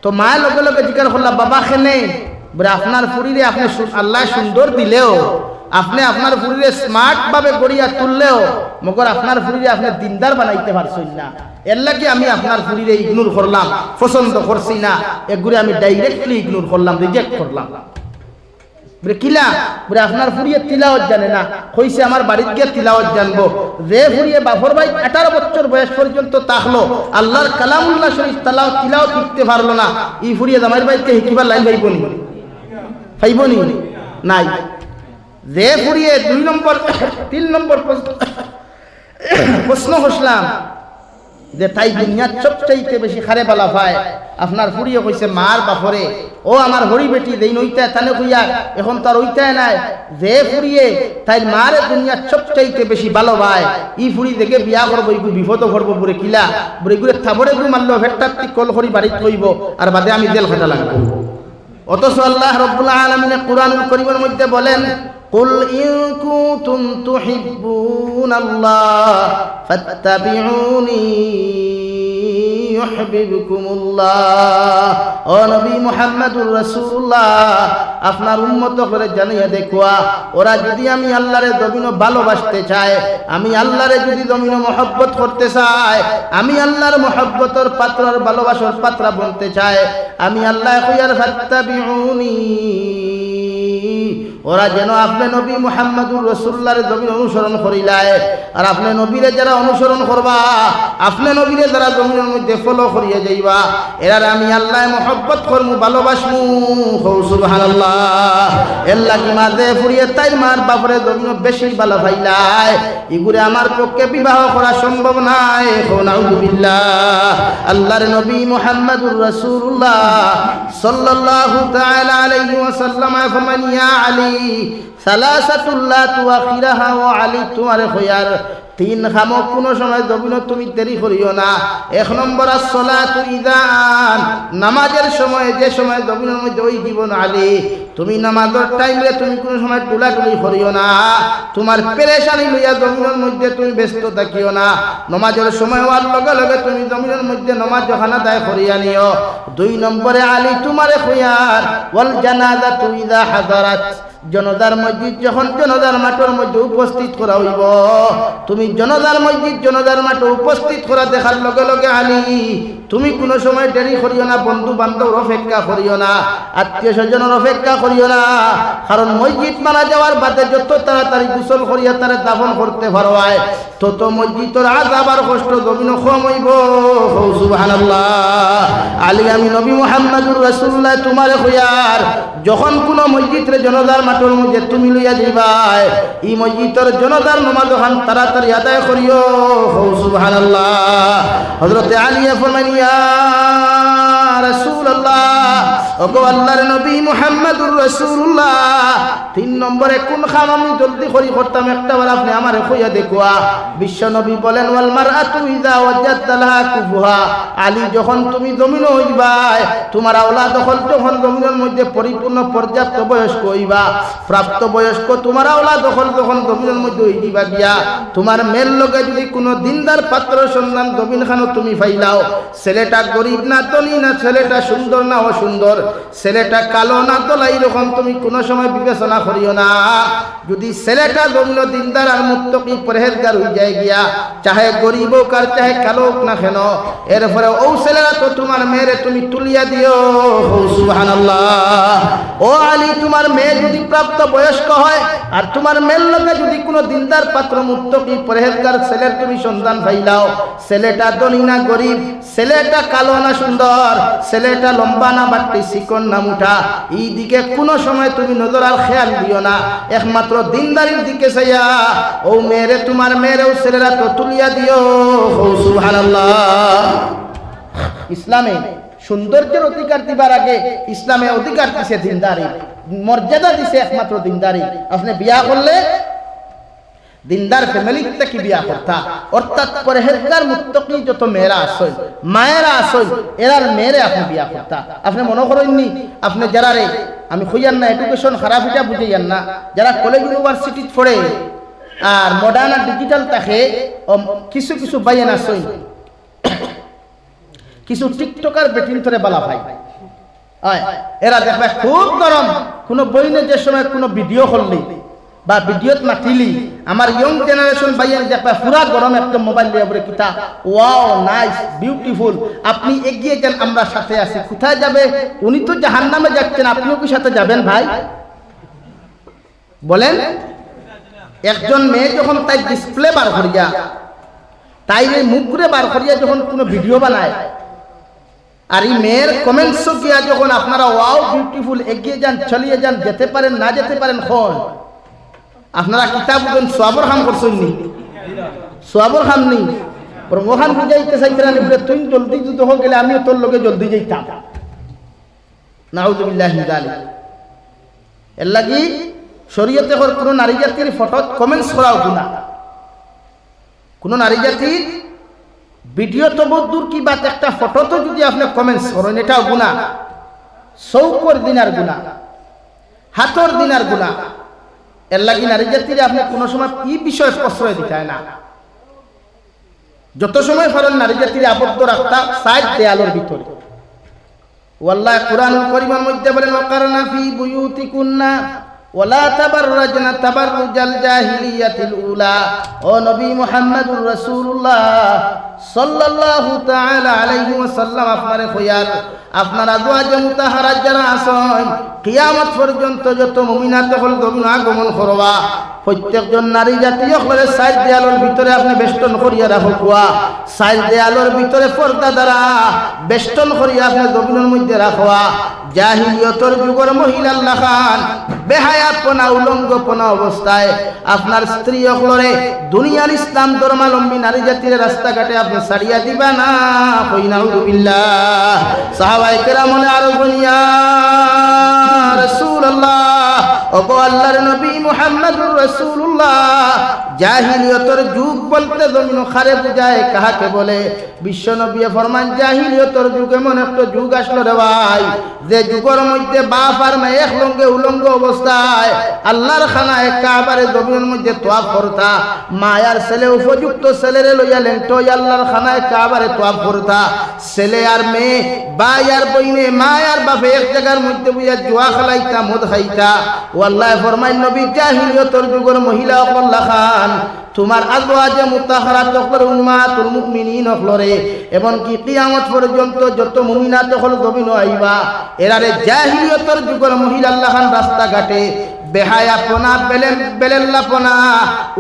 তো মায়ের লগে লগে জিজ্ঞাসা করলাম বাবা কেনে বলে আপনার ফুরিরে আপনি আল্লাহ সুন্দর দিলেও আপনি আপনার ফুরিরে স্মার্ট ভাবে গড়িয়া তুললেও মগর আপনার ফুরিরে আপনি দিনদার বানাইতে পারছেন না এর লাগে আমি আপনার ফুরিরে ইগনোর করলাম পছন্দ করছি না এগুলো আমি ডাইরেক্টলি ইগনোর করলাম রিজেক্ট করলাম বলে কিলা বলে আপনার ফুরিয়ে তিলাওয়াত জানে না কইছে আমার বাড়িতে গিয়ে তিলাওয়াত জানবো যে ফুরিয়ে বাফর ভাই 18 বছর বয়স পর্যন্ত তাকলো আল্লাহর কালামুল্লাহ শরীফ তিলাওয়াত শিখতে পারলো না ই ফুরিয়ে জামাইর ভাইকে হিকিবার লাইন ভাইবনি নাই যে ফুরিয়ে 2 নম্বর 3 নম্বর প্রশ্ন করলাম যে তাই দুনিয়ার সবচাইতে বেশি খারে বালা পায় আপনার ফুরিয়ে কইছে মার বাপরে ও আমার হরি বেটি দেই নইতা তানে কইয়া এখন তার ওইটাই নাই যে ফুরিয়ে তাই মারে দুনিয়ার সবচাইতে বেশি ভালো পায় ই ফুরি দেখে বিয়া করবো ইগু বিপদ করবো বুড়ে কিলা বুড়ে গুড়ে থাবড়ে গু মারলো ভেট্টাত্তি কল করি বাড়িতে কইব আর বাদে আমি জেল খাটা লাগবো অথচ আল্লাহ রাব্বুল আলামিন কুরআনুল কারীমের মধ্যে বলেন قل إن كنتم تحبون الله فاتبعوني يحببكم الله ও নবী মুহাম্মদুর রাসূলুল্লাহ আপনার উম্মত করে জানিয়ে দেখোয়া ওরা যদি আমি আল্লাহরে জমিন ভালোবাসতে চায় আমি আল্লাহরে যদি জমিন মহব্বত করতে চায় আমি আল্লাহর মহব্বতের পাত্রর ভালোবাসার পাত্র বনতে চায় আমি আল্লাহ কইয়ার ফাত্তাবিউনি ওরা যেন আপনি নবী মুহাম্মদুর রাসূলুল্লাহর জমিন অনুসরণ করিলায় আর আপনি নবীরে যারা অনুসরণ করবা আপনি নবীরে যারা জমিনের মধ্যে ফলো করিয়ে যাইবা এরারে আমি আল্লাহ মহব্বত করমু ভালোবাসমু সুবহানাল্লাহ এর লাগি মাঝে ফুরিয়ে তাই মার বাপরে জমিন বেশি ভালো ভাইলায় ইগুরে আমার পক্ষে বিবাহ করা সম্ভব নাই নাউযুবিল্লাহ আল্লাহর নবী মুহাম্মদুর রাসূলুল্লাহ সাল্লাল্লাহু তাআলা আলাইহি ওয়াসাল্লাম ফরমান ইয়া আলী সালাসাতুল্লাহ তুআখিরাহা ওয়া আলী তোমার খয়ার তিন খামক কোন সময় জমিন তুমি দেরি করিও না এক নম্বর আসসালাতু ইযান নামাজের সময় যে সময় জমিনের মধ্যে ওই জীবন আলী তুমি নামাজের টাইমে তুমি কোন সময় টুলাটুলি করিও না তোমার পেরেশানি লইয়া জমিনের মধ্যে তুমি ব্যস্ত থাকিও না নামাজের সময় হওয়ার লগে লগে তুমি জমিনের মধ্যে নামাজ খানা দায় করিয়া নিও দুই নম্বরে আলী তোমারে খয়ার ওয়াল জানাজাতু ইযা হাযারাত জনতার মসজিদ যখন জনতার মাঠের মধ্যে উপস্থিত করা হইব তুমি জনতার মসজিদ জনতার মাঠে উপস্থিত করা দেখার লগে লগে আলী তুমি কোনো সময় দেরি করিও না বন্ধু বান্ধব অপেক্ষা করিও না আত্মীয় স্বজনের অপেক্ষা করিও না কারণ মসজিদ মারা যাওয়ার বাদে যত তাড়াতাড়ি গোসল করিয়া তারে দাফন করতে পারোয় তত মসজিদের আযাব আর কষ্ট জমিন কম হইব সুবহানাল্লাহ আলী আমি নবী মুহাম্মদুর রাসূলুল্লাহ তোমারে কইয়ার যখন কোনো মসজিদে জনতার মাঠের মধ্যে তুমি লইয়া যাইবাই এই মসজিদের জনতার নামাজ খান তাড়াতাড়ি আদায় করিও সুবহানাল্লাহ হযরত আলী ফরমান ইয়া রাসূলুল্লাহ ওগো আল্লাহর নবী মুহাম্মদুর রাসূলুল্লাহ তিন নম্বরে কোন কাম আমি জলদি করি করতাম একটা বার আপনি আমারে কইয়া দেখোয়া বিশ্ব নবী বলেন ওয়াল মারআতু ইযা ওয়াজাদতা লাহা কুফুহা আলী যখন তুমি জমিন হইবাই তোমার আওলাদ হল যখন জমিনের মধ্যে পরিপূর্ণ পর্যাপ্ত বয়স্ক হইবা প্রাপ্ত বয়স্ক তোমার আওলাদ হল যখন জমিনের মধ্যে হইবা দিয়া তোমার মেয়ের লগে যদি কোনো দিনদার পাত্র সন্ধান জমিন খানো তুমি পাইলাও ছেলেটা গরিব না ধনী না ছেলেটা সুন্দর না অসুন্দর ছেলেটা কালো না তোলা এরকম তুমি কোনো সময় বিবেচনা করিও না যদি ছেলেটা জমিন দিনদার আর মুত্তাকি পরহেজগার হয়ে যায় গিয়া চাহে গরিব হোক আর চাহে কালো হোক না কেন এরপরে ও ছেলেরা তো তোমার মেয়েরে তুমি তুলিয়া দিও সুবহানাল্লাহ ও আলী তোমার মেয়ে যদি প্রাপ্ত বয়স্ক হয় আর তোমার মেয়ের লগে যদি কোনো দিনদার পাত্র মুত্তাকি পরহেজগার ছেলের তুমি সন্ধান পাইলাও ছেলেটা ধনী না গরিব ছেলেটা কালো না সুন্দর ছেলেটা লম্বা না বাট্টি চিকন না মুঠা এই দিকে কোনো সময় তুমি নজর আর খেয়াল দিও না একমাত্র দিনদারির দিকে চাইয়া ও মেয়েরে তোমার মেয়েরেও ছেলেরা তো তুলিয়া দিও সুবহানাল্লাহ ইসলামে সৌন্দর্যের অধিকার দিবার আগে ইসলামে অধিকার দিছে দিনদারি মর্যাদা দিছে একমাত্র দিনদারি আপনি বিয়া করলে দিনদার ফ্যামিলি থেকে বিয়া করতা অর্থাৎ পরহেজগার মুত্তাকি যত মেয়েরা আসল মায়েরা আসল এরার মেয়েরে আপনি বিয়া করতা আপনি মনে করেননি আপনি যারা রে আমি কইয়ান না এডুকেশন খারাপ এটা বুঝাইয়ান না যারা কলেজ ইউনিভার্সিটি পড়ে আর মডার্ন আর ডিজিটাল থাকে কিছু কিছু বাইয়ান আসল কিছু টিকটকার বেটিন ধরে বালা ভাই এরা দেখবে খুব গরম কোনো বইনে যে সময় কোনো ভিডিও করলি বা ভিডিওত মাতিলি আমার ইয়ং জেনারেশন ভাইয়ের দেখবে পুরা গরম একটা মোবাইল দিয়ে বলে কিতা ওয়াও নাইস বিউটিফুল আপনি এগিয়ে যান আমরা সাথে আছি কোথায় যাবে উনি তো জাহান্নামে যাচ্ছেন আপনিও কি সাথে যাবেন ভাই বলেন একজন মেয়ে যখন তাই ডিসপ্লে বার করিয়া তাই মুখ ঘুরে বার করিয়া যখন কোনো ভিডিও বানায় আর এই মেয়ের কমেন্টস গিয়া যখন আপনারা ওয়াও বিউটিফুল এগিয়ে যান চলিয়ে যান যেতে পারেন না যেতে পারেন কোন আপনারা কিতাব বুঝেন সোয়াবর খাম করছেন নি সোয়াবর খাম নি ওখান বুঝাইতে চাইতেন তুই জলদি যুদ্ধ হয়ে গেলে আমিও তোর লোকে জলদি যাইতাম নাউযুবিল্লাহি মিন যালিক এর লাগি শরীয়তে কোনো নারী জাতির ফটোত কমেন্টস করাও গুনাহ কোনো নারী জাতির ভিডিও তো বহুত দূর কি বাত একটা ফটো তো যদি আপনি কমেন্টস করেন এটাও গুনাহ চৌকর দিনার গুনাহ হাতর দিনার গুনাহ এর লাগি নারী জাতিরে আপনি কোনো সময় এই বিষয়ে প্রশ্রয় দিতে না। যত সময় পারেন নারী জাতিরে আবদ্ধ রাখতা সাইড দেয়ালের ভিতরে। ওয়াল্লাহ কুরআনুল কারীমের মধ্যে বলেন ওয়াকারনা ফি বুয়ুতিকুন্না ওয়ালা তাবাররাজনা তাবাররুজাল জাহিলিয়াতিল উলা। ও নবী মুহাম্মদুর রাসূলুল্লাহ সাল্লাল্লাহু তাআলা আলাইহি ওয়াসাল্লাম আপনারে কইয়ার আপনার আজওয়াজে মুতাহারাত যারা আছেন কিয়ামত পর্যন্ত যত মুমিনাত হল গমন আগমন করবা প্রত্যেকজন নারী জাতি হলে সাইড দেয়ালের ভিতরে আপনি বেষ্টন করিয়া রাখবা। সাইড দেয়ালের ভিতরে পর্দা দ্বারা বেষ্টন করিয়া আপনি জমিনের মধ্যে রাখবা। জাহিলিয়তের যুগের মহিলা লাখান বেহায়াপনা উলঙ্গপনা অবস্থায় আপনার স্ত্রী হলরে দুনিয়ার ইসলাম ধর্মাবলম্বী নারী জাতির রাস্তাঘাটে আপনি ছাড়িয়া দিবা না। কই নাউযুবিল্লাহ। সাহাবায়ে কেরামনে আরো বলিয়া রাসূলুল্লাহ ওগো আল্লাহর নবী মুহাম্মদুর রাসূলুল্লাহ জাহিলিয়তের যুগ বলতে জমিন খারে বুঝায় কাহাকে বলে? বিশ্ব নবী ফরমান জাহিলিয়তের যুগ এমন একটা যুগ আসলো রে ভাই যে যুগের মধ্যে বাপ আর মেয়ে এক লঙ্গে উলঙ্গ অবস্থায় আল্লাহর খানায় কাবারে জমিনের মধ্যে তোয়াফ করতা। মায়ার ছেলে উপযুক্ত ছেলেরে লইয়া লেংটো আল্লাহর খানায় কাবারে তোয়াফ করতা। ছেলে আর মেয়ে ভাই আর বইনে মায়ার বাপে এক জায়গার মধ্যে বুঝা জুয়া খেলাইতা মদ খাইতা। ওয়াল্লাহ ফরমায় নবী জাহিলিয়তের যুগের মহিলা আল্লাহ খান তোমার আজওয়াজে মুতাহারাত হলরে উম্মাতুল মুমিনিন হলরে এবং কি কিয়ামত পর্যন্ত যত মুমিনাত হল জমিন আইবা এরারে জাহিলিয়তের যুগের মহিলা আল্লাহ খান রাস্তাঘাটে বেহায়াপনা বেলেল্লাপনা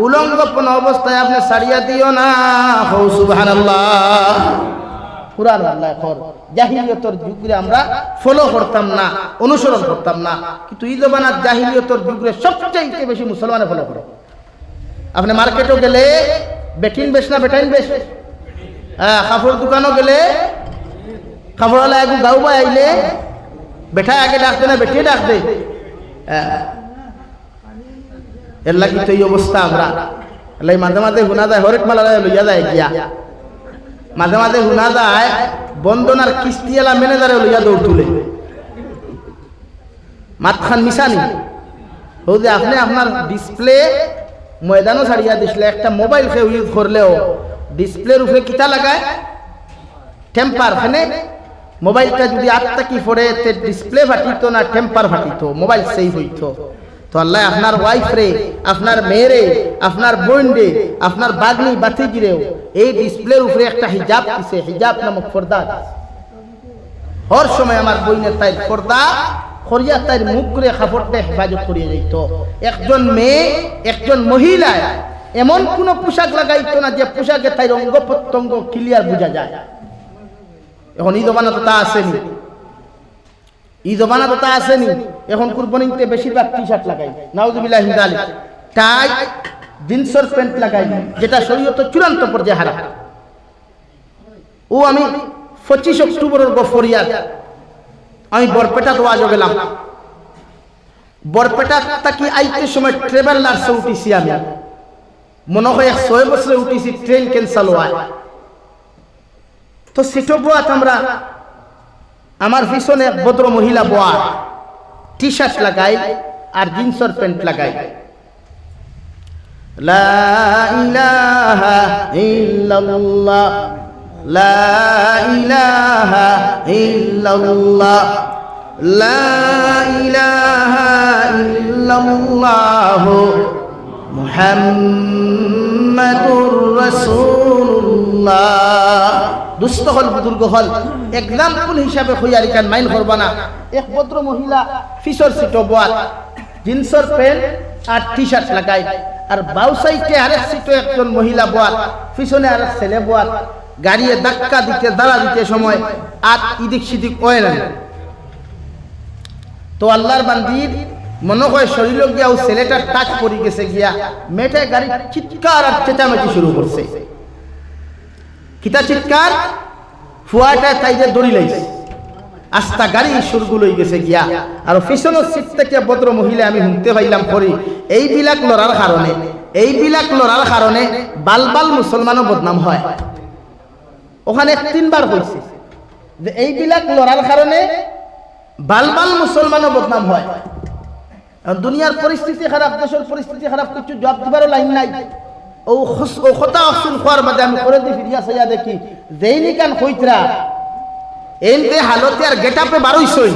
উলঙ্গপনা অবস্থায় আপনি ছাড়িয়া দিও না। হো সুবহানাল্লাহ। কুরআন আল্লাহ কর জাহিলিয়তের যুগে আমরা ফলো করতাম না, অনুসরণ করতাম না, কিন্তু এই জমানার জাহিলিয়তের যুগে সবচেয়ে বেশি মুসলমানে ফলো করে। আপনি মার্কেটও গেলে বেটিন বেশ না বেটাইন বেশ, কাপড় দোকানও গেলে কাপড়ওয়ালা এক গাও বা আইলে বেটা আগে ডাকতে না বেটিয়ে ডাকতে। এর লাগি তো এই অবস্থা আমরা মাঝে মাঝে শুনা যায় হরেক মালা লইয়া যায় গিয়া, মাঝে মাঝে শুনা যায় বন্দনার কিস্তিওয়ালা ম্যানেজারে লইয়া দৌড় তুলে মাতখান মিশানি হো যে আপনি আপনার ডিসপ্লে ময়দানও ছাড়িয়া দিছিলে একটা মোবাইল কে ইউজ করলেও ডিসপ্লের উপরে কিতা লাগায় টেম্পার। খানে মোবাইলটা যদি আটটা কি পড়ে ডিসপ্লে ফাটিত না টেম্পার ফাটিত, মোবাইল সেই হইত। তো আল্লাহ আপনার ওয়াইফ রে, আপনার মেয়েরে, আপনার বোন রে, আপনার বাগনি বাতিজিরেও এই ডিসপ্লের উপরে একটা হিজাব দিছে, হিজাব নামক পর্দা। হর সময় আমার বোনের তাই পর্দা করিয়া তাই মুখ করে কাপড়টা হেফাজত করিয়া যাইত। একজন মেয়ে একজন মহিলা এমন কোন পোশাক লাগাইতো না যে পোশাকে তাই অঙ্গ প্রত্যঙ্গ ক্লিয়ার বোঝা যায়। এখন এই জমানা তো তা আসেনি, এই জমানা তো তা আসেনি। এখন কুরবানিতে বেশিরভাগ টি শার্ট লাগাই, নাউযুবিল্লাহি মিন যালিক, টাই জিন্সের প্যান্ট লাগাই, যেটা শরীয়তের চূড়ান্ত পর্যায়ে হারাম। ও আমি 25 অক্টোবরের গফরিয়া আমি বরপেটা দোয়াজ গেলাম। বরপেটা থাকি আইতে সময় ট্রেভেলার্সে উঠিছি আমি, মনে হয় 6 বছরে উঠিছি, ট্রেন ক্যান্সেল হয়। তো সিটো বোয়াত আমরা আমার পিছনে এক ভদ্র মহিলা বোয়া টি শার্ট লাগাই আর জিন্সের প্যান্ট লাগাই। লা ইলাহা ইল্লাল্লাহ লা ইলাহা ইল্লাল্লাহ লা ইলাহা ইল্লাল্লাহ মুহাম্মাদুর রাসূলুল্লাহ। দুস্থ হল বুজুর্গ হল এক্সাম্পল হিসাবে হইয়ারি কান মাইন করবা না। এক ভদ্র মহিলা ফিসর সিটো বোয়াত জিন্সের প্যান্ট আর টি শার্ট লাগাই, আর বাউ সাইডে আরেক সিটো একজন মহিলা বোয়াত, পিছনে আরেক ছেলে বোয়াত। গাড়িয়ে ধাক্কা দিতে দাঁড়া দিতে সময় আর ইদিক সিদিক হয় না। তো আল্লাহর বান্দির মনে হয় শরীর গিয়া ও ছেলেটার টাচ পড়ে গেছে গিয়া, মেয়েটা গাড়ি চিৎকার আর চেঁচামেচি শুরু করছে। কিতা চিৎকার, ফুয়াটায় তাইদের দড়ি লাইছে, আস্তা গাড়ি সুরগুলো গেছে গিয়া। আর পিছনের সিট থেকে ভদ্র মহিলা আমি শুনতে পাইলাম পরে এই বিলাক লড়ার কারণে, এই বিলাক লড়ার কারণে বালবাল মুসলমানও বদনাম হয়। ওখানে 3 বার কইছে যে এই বিলাক লড়ার কারণে বালবাল মুসলমানও বদনাম হয়। দুনিয়ার পরিস্থিতি খারাপ, দেশের পরিস্থিতি খারাপ, কিছু জবাব দিবারও লাইন নাই। ও কথা অসুল খোয়ার মাঝে আমি করে দিই ফিরিয়া সাইয়া দেখি যেইনি কান কইতরা এনতে হালতে আর গেটআপে বারোইছই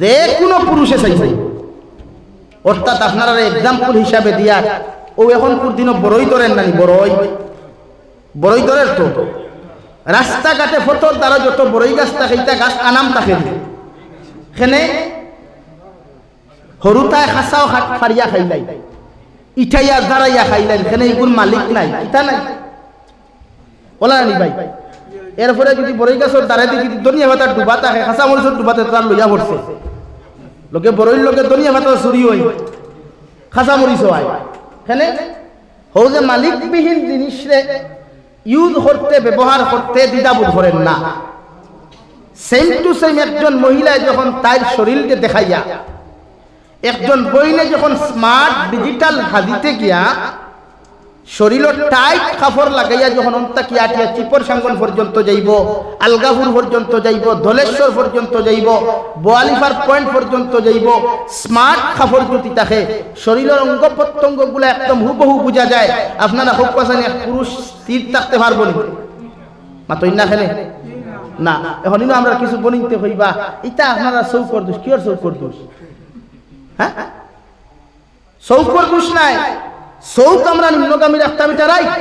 যে কোনো পুরুষে চাইছে। অর্থাৎ আপনারা এক্সাম্পল হিসাবে দিয়া ও এখন দিনও বড়ই ধরেন নানি, বড়ই ধরেন তো রাস্তাঘাটে ফটোর দ্বারা যত বড়ই গাছ থাকে এটা গাছ আনাম থাকে এখানে হরুতায় খাসাও ফারিয়া খাইলাই, ইঠাইয়া দাঁড়াইয়া খাইলেন, এখানে এগুর মালিক নাই, ইটা নাই বলা নানি ভাই। এরপরে যদি বড়ই গাছের দাঁড়াই দিকে দুনিয়া ভাতার ডুবা থাকে, খাসা মরিচের ডুবাতে তার লইয়া পড়ছে লোকে বড়ই লোকে দুনিয়া ভাতা চুরি হই খাসা মরিচ হয় এখানে হৌ যে মালিকবিহীন জিনিসরে ইউজ করতে ব্যবহার করতে দ্বিধাবোধ করেন না। সেম টু সেম একজন মহিলায় যখন তার শরীরকে দেখাইয়া, একজন বইনে যখন স্মার্ট ডিজিটাল হাজিতে গিয়া শরীরের টাইট কাপড় লাগাইয়া যখন অন্তাকিয়া আটিয়া চিপর সাঙ্গন পর্যন্ত যাইব, আলগাপুর পর্যন্ত যাইব, ধলেশ্বর পর্যন্ত যাইব, বোয়ালিফার পয়েন্ট পর্যন্ত যাইব, স্মার্ট কাপড় যদি থাকে শরীরের অঙ্গ প্রত্যঙ্গ গুলা একদম হুবহু বোঝা যায়। আপনারা হোক পাশানি এক পুরুষ স্থির থাকতে পারবো না মাতই না খেলে না। এখন আমরা কিছু বনিতে হইবা এটা আপনারা চৌকর দোষ, কি চৌকর দোষ? হ্যাঁ চৌকর দোষ নাই, চৌক আমরা নিম্নগামী রাখতাম, এটা রাইট,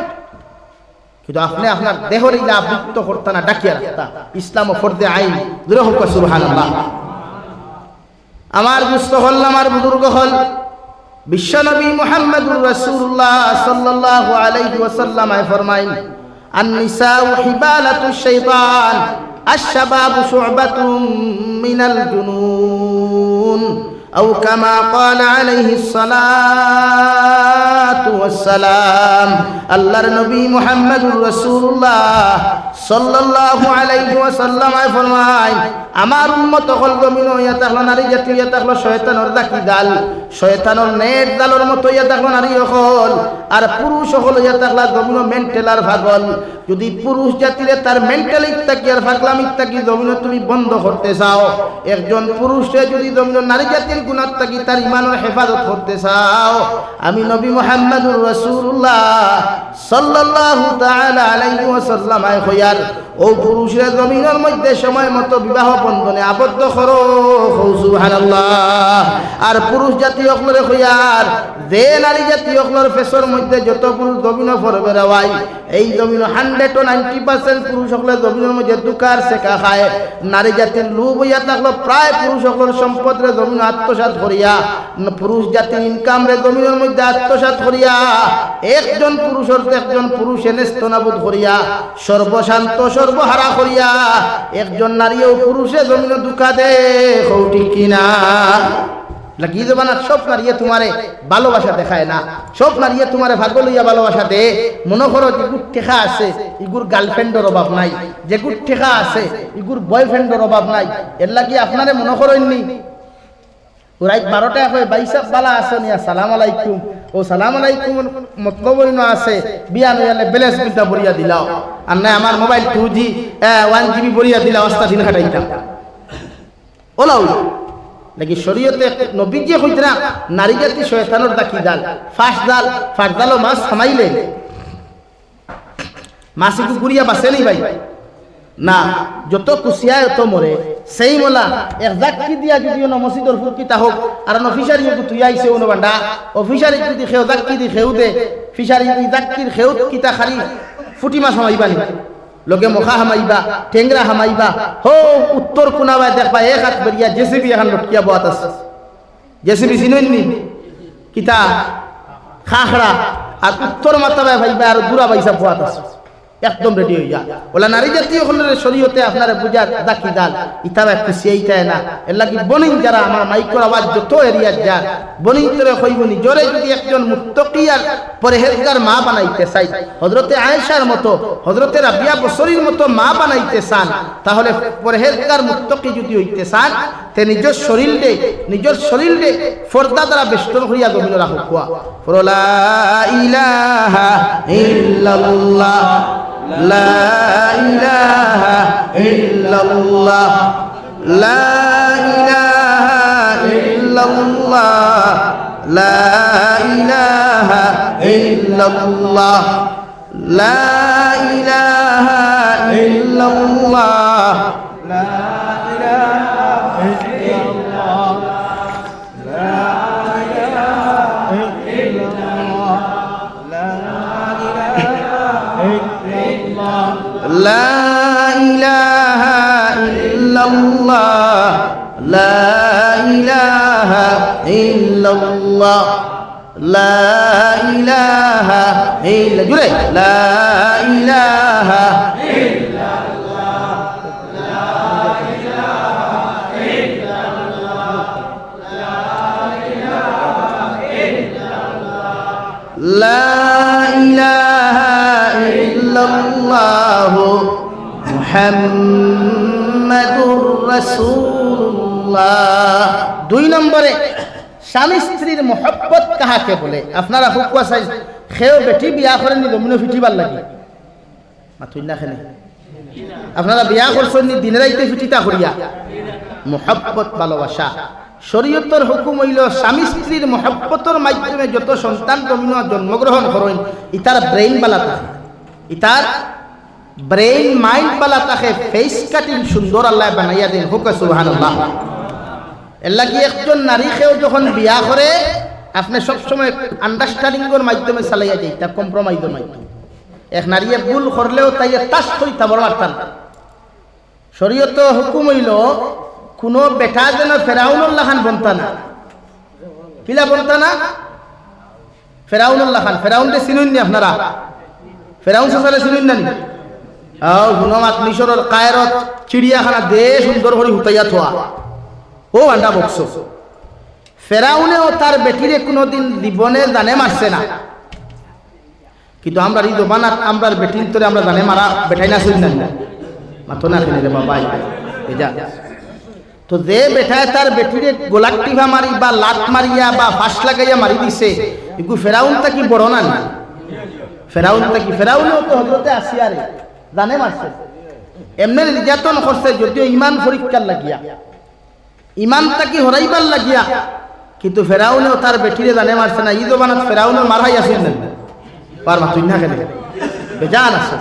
কিন্তু আপনি আপনার দেহর ইলা আবৃত্ত করতে না ডাকিয়া রাখতা। ইসলাম ও ফরদে আইন দূরে হোক সুবহানাল্লাহ। আমার দুস্থ হল, আমার বুজুর্গ হল, বিশ্বনবী মুহাম্মদুর রাসূলুল্লাহ সাল্লাল্লাহু আলাইহি ওয়াসাল্লাম ফরমাইন আন-নিসাউ হিবালাতুশ শাইতান আশ-শাবাবু শু'বাতুম মিনাল জুনুন أو كما قال عليه الصلاة والسلام। আল্লাহর নবী মুহাম্মদুর রাসূলুল্লাহ সাল্লাল্লাহু আলাইহি ওয়াসাল্লাম ফরমায় আমার উম্মত হল গমিন হইয়া থাকলো নারী জাতি হইয়া থাকলো শয়তানের দাকি জাল, শয়তানের নেট জালের মতো হইয়া থাকলো নারী হল, আর পুরুষ হল হইয়া থাকলা গমিন মেন্টালার পাগল। যদি পুরুষ জাতিরে তার মেন্টালিটি থাকি আর পাগলামি থাকি জমিন তুমি বন্ধ করতে চাও, একজন পুরুষে যদি জমিন নারী জাতির গুনাহ থাকি তার ইমানের হেফাজত করতে চাও, আমি নবী মুহাম্মদুর রাসূলুল্লাহ সাল্লাল্লাহু তাআলা আলাইহি ওয়াসাল্লাম কইয়ার ও পুরুষরা জমিনের মধ্যে সময় মতো বিবাহ বন্ধনে আবদ্ধ করো, সুবহানাল্লাহ। আর পুরুষ জাতি হকলরে কইয়ার যে নারী জাতি হকলর ফেসর মধ্যে যত পুরুষ জমিন পড়বে রাওয়াই, এই জমিন 190% পুরুষ হকলে জমিনের মধ্যে দুকার শেখা খায়। নারী জাতির লোভ হইয়া থাকলো প্রায় পুরুষ হকলর সম্পদরে জমিন আত্মসাৎ করিয়া, পুরুষ জাতির ইনকাম রে জমিনের মধ্যে আত্মসাৎ করিয়া, একজন পুরুষের একজন পুরুষ নেস্তনাবুদ করিয়া, সর্বশান্ত সর্বহারা করিয়া, একজন নারীও পুরুষে জমিনে দুঃখা দে কৌটি কিনা লাগি জবানা। সব নারীয়ে তোমারে ভালোবাসা দেখায় না, সব নারীয়ে তোমারে ভাগ্য লইয়া ভালোবাসা দে। মনে করো যেগুর ঠেকা আছে ইগুর গার্লফ্রেন্ডের অভাব নাই, যেগুর ঠেকা আছে ইগুর বয়ফ্রেন্ডের অভাব নাই, এর লাগি আপনারে মনে করেননি রাত 12টায় কয় ভাই সাহেব বালা আছে নিয়া সালাম আলাইকুম, ও সালাম আলাইকুম মতলব না আছে বিয়া নইলে ব্যালেন্স বিলটা বড়িয়া দিলাও, আর না আমার মোবাইল 2G 1GB বড়িয়া দিলাও, আস্তা দিন খাটাইতাম ওলাও নাকি শরীয়তে নবীজি কইতে না নারী জাতি শয়তানের দাকি জাল, ফাঁস জাল, ফাঁস জালও মাছ থামাইলে মাছ একটু গুড়িয়া বাঁচে নি ভাই না, যত কুশিয়ায় তত মরে। সেই মোলা এক জাকি দিয়া যদি মসজিদর ফুরকিতা হোক আর ফিশারি তুই আইছে ওনো বান্ডা অফিসারি যদি খেউ জাকি দি খেউ দে ফিশারি জাকির খেউ কিতা খালি ফুটি মাছ হামাইবা নি, লগে মুখা হামাইবা, টেংরা হামাইবা, হো উত্তর কোনাবায় দেখবা এক হাত বেরিয়া জেসিবি এখন লটকিয়া বাত আছে, জেসিবি চিনেন নি কিতা খাখড়া, আর উত্তর মাতাবায় ভাইবা আর দূরা বাইসা বাত আছে, একদম রেডি হয়ে যা। ওলা নারী জাতীয় শরীয়তে আপনারা বুঝার দাকি জাল ইতাবা খুশি এইটায় না। এর লাগি বনিন যারা আমার মাইক্রো আওয়াজ যত এরিয়ার যার বনিন তোরে কইবনি জোরে যদি একজন মুত্তাকি আর পরহেজগার মা বানাইতে চাই, হযরতে আয়েশার মতো, হযরতে রাবিয়া বসরির মতো মা বানাইতে চান, তাহলে পরহেজগার মুত্তাকি যদি হইতে চান তে নিজের শরীরে ফর্দা দ্বারা বেষ্টন করিয়া গমিন রাখুক। লা ইলাহা ইল্লাল্লাহ লা ইলাহা ইল্লাল্লাহ লা ইলাহা ইল্লাল্লাহ লা ইলাহা ইল্লাল্লাহ লা ইলাহা ইল্লাল্লাহ লা ইলাহা ইল্লাল্লাহ لا إله إلا الله لا إله إلا الله لا إله إلا جري لا إله إلا الله لا إله إلا الله لا إله إلا الله মুহাম্মাদুর রাসূলুল্লাহ। 2 নম্বরে স্বামী স্ত্রীর মহব্বত কাহাকে বলে? আপনারা হুকুয়া চাই খেও বেটি বিয়া করেন নি জমিনে ফিটিবার লাগে মাথুই না খেলে আপনারা বিয়া করছেন নি দিনে রাইতে ফিটিতা করিয়া মহব্বত ভালোবাসা। শরীয়তের হুকুম হইল স্বামী স্ত্রীর মহব্বতের মাধ্যমে যত সন্তান জমিনে জন্মগ্রহণ করেন ইতার ব্রেইন বালা থাকে, ইতার ব্রেইন মাইন্ড বালা থাকে, ফেস কাটিং সুন্দর আল্লাহ বানাইয়া দেন। হুক সুবহানাল্লাহ। এর লাগি একজন নারী কেউ যখন বিয়া করে আপনি সবসময় আন্ডারস্ট্যান্ডিংয়ের মাধ্যমে চালাইয়া যাই, তা কম্প্রোমাইজের মাধ্যমে। এক নারীয়ে ভুল করলেও তাই তাস কইতা বড় পারতাম। শরীয়ত হুকুম হইল কোনো বেটা যেন ফেরাউনুল্লাহ খান বনতা না। কিলা বনতা না? ফেরাউনুল্লাহ খান। ফেরাউনকে চিনুন নি আপনারা? ফেরাউন সাসারে চিনুন না নি? গুণমাত মিশরের কায়রত চিড়িয়াখানা দে সুন্দর করে হুতাইয়া থোয়া ও আন্ডা বক্স। ফেরাউনেও তার বেটিরে কোনোদিন জীবনে জানে মারছে না, কিন্তু আমরা এই জমানাত আমরার বেটির তোরে আমরা জানে মারা বেটাই না শুন না মাথো না খেলে রে বাবা বেজা। তো যে বেটায় তার বেটিরে গোলাক টিভা মারি বা লাত মারিয়া বা ফাঁস লাগাইয়া মারি দিছে, এগুলো ফেরাউন তাকি বড় না? ফেরাউন তাকি ফেরাউনেও তো হজরতে আসিয়ারে জানে মারছে, এমনি নির্যাতন করছে যদিও ইমান পরীক্ষার লাগিয়া, ইমান তাকি হরাইবার লাগিয়া, কিন্তু ফেরাউনেও তার বেটিরে জানে মারছে না। ঈদ বানাত ফেরাউনের মারাই আসেন না পার মাতুই না খেলে বেজান আছে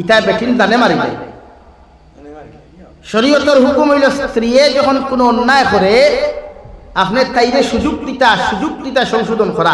ইটা বেটিন জানে মারি নাই। শরীয়তের হুকুম হইল স্ত্রীয়ে যখন কোনো অন্যায় করে আপনি তাইরে সুযোগ দিতা সংশোধন করা।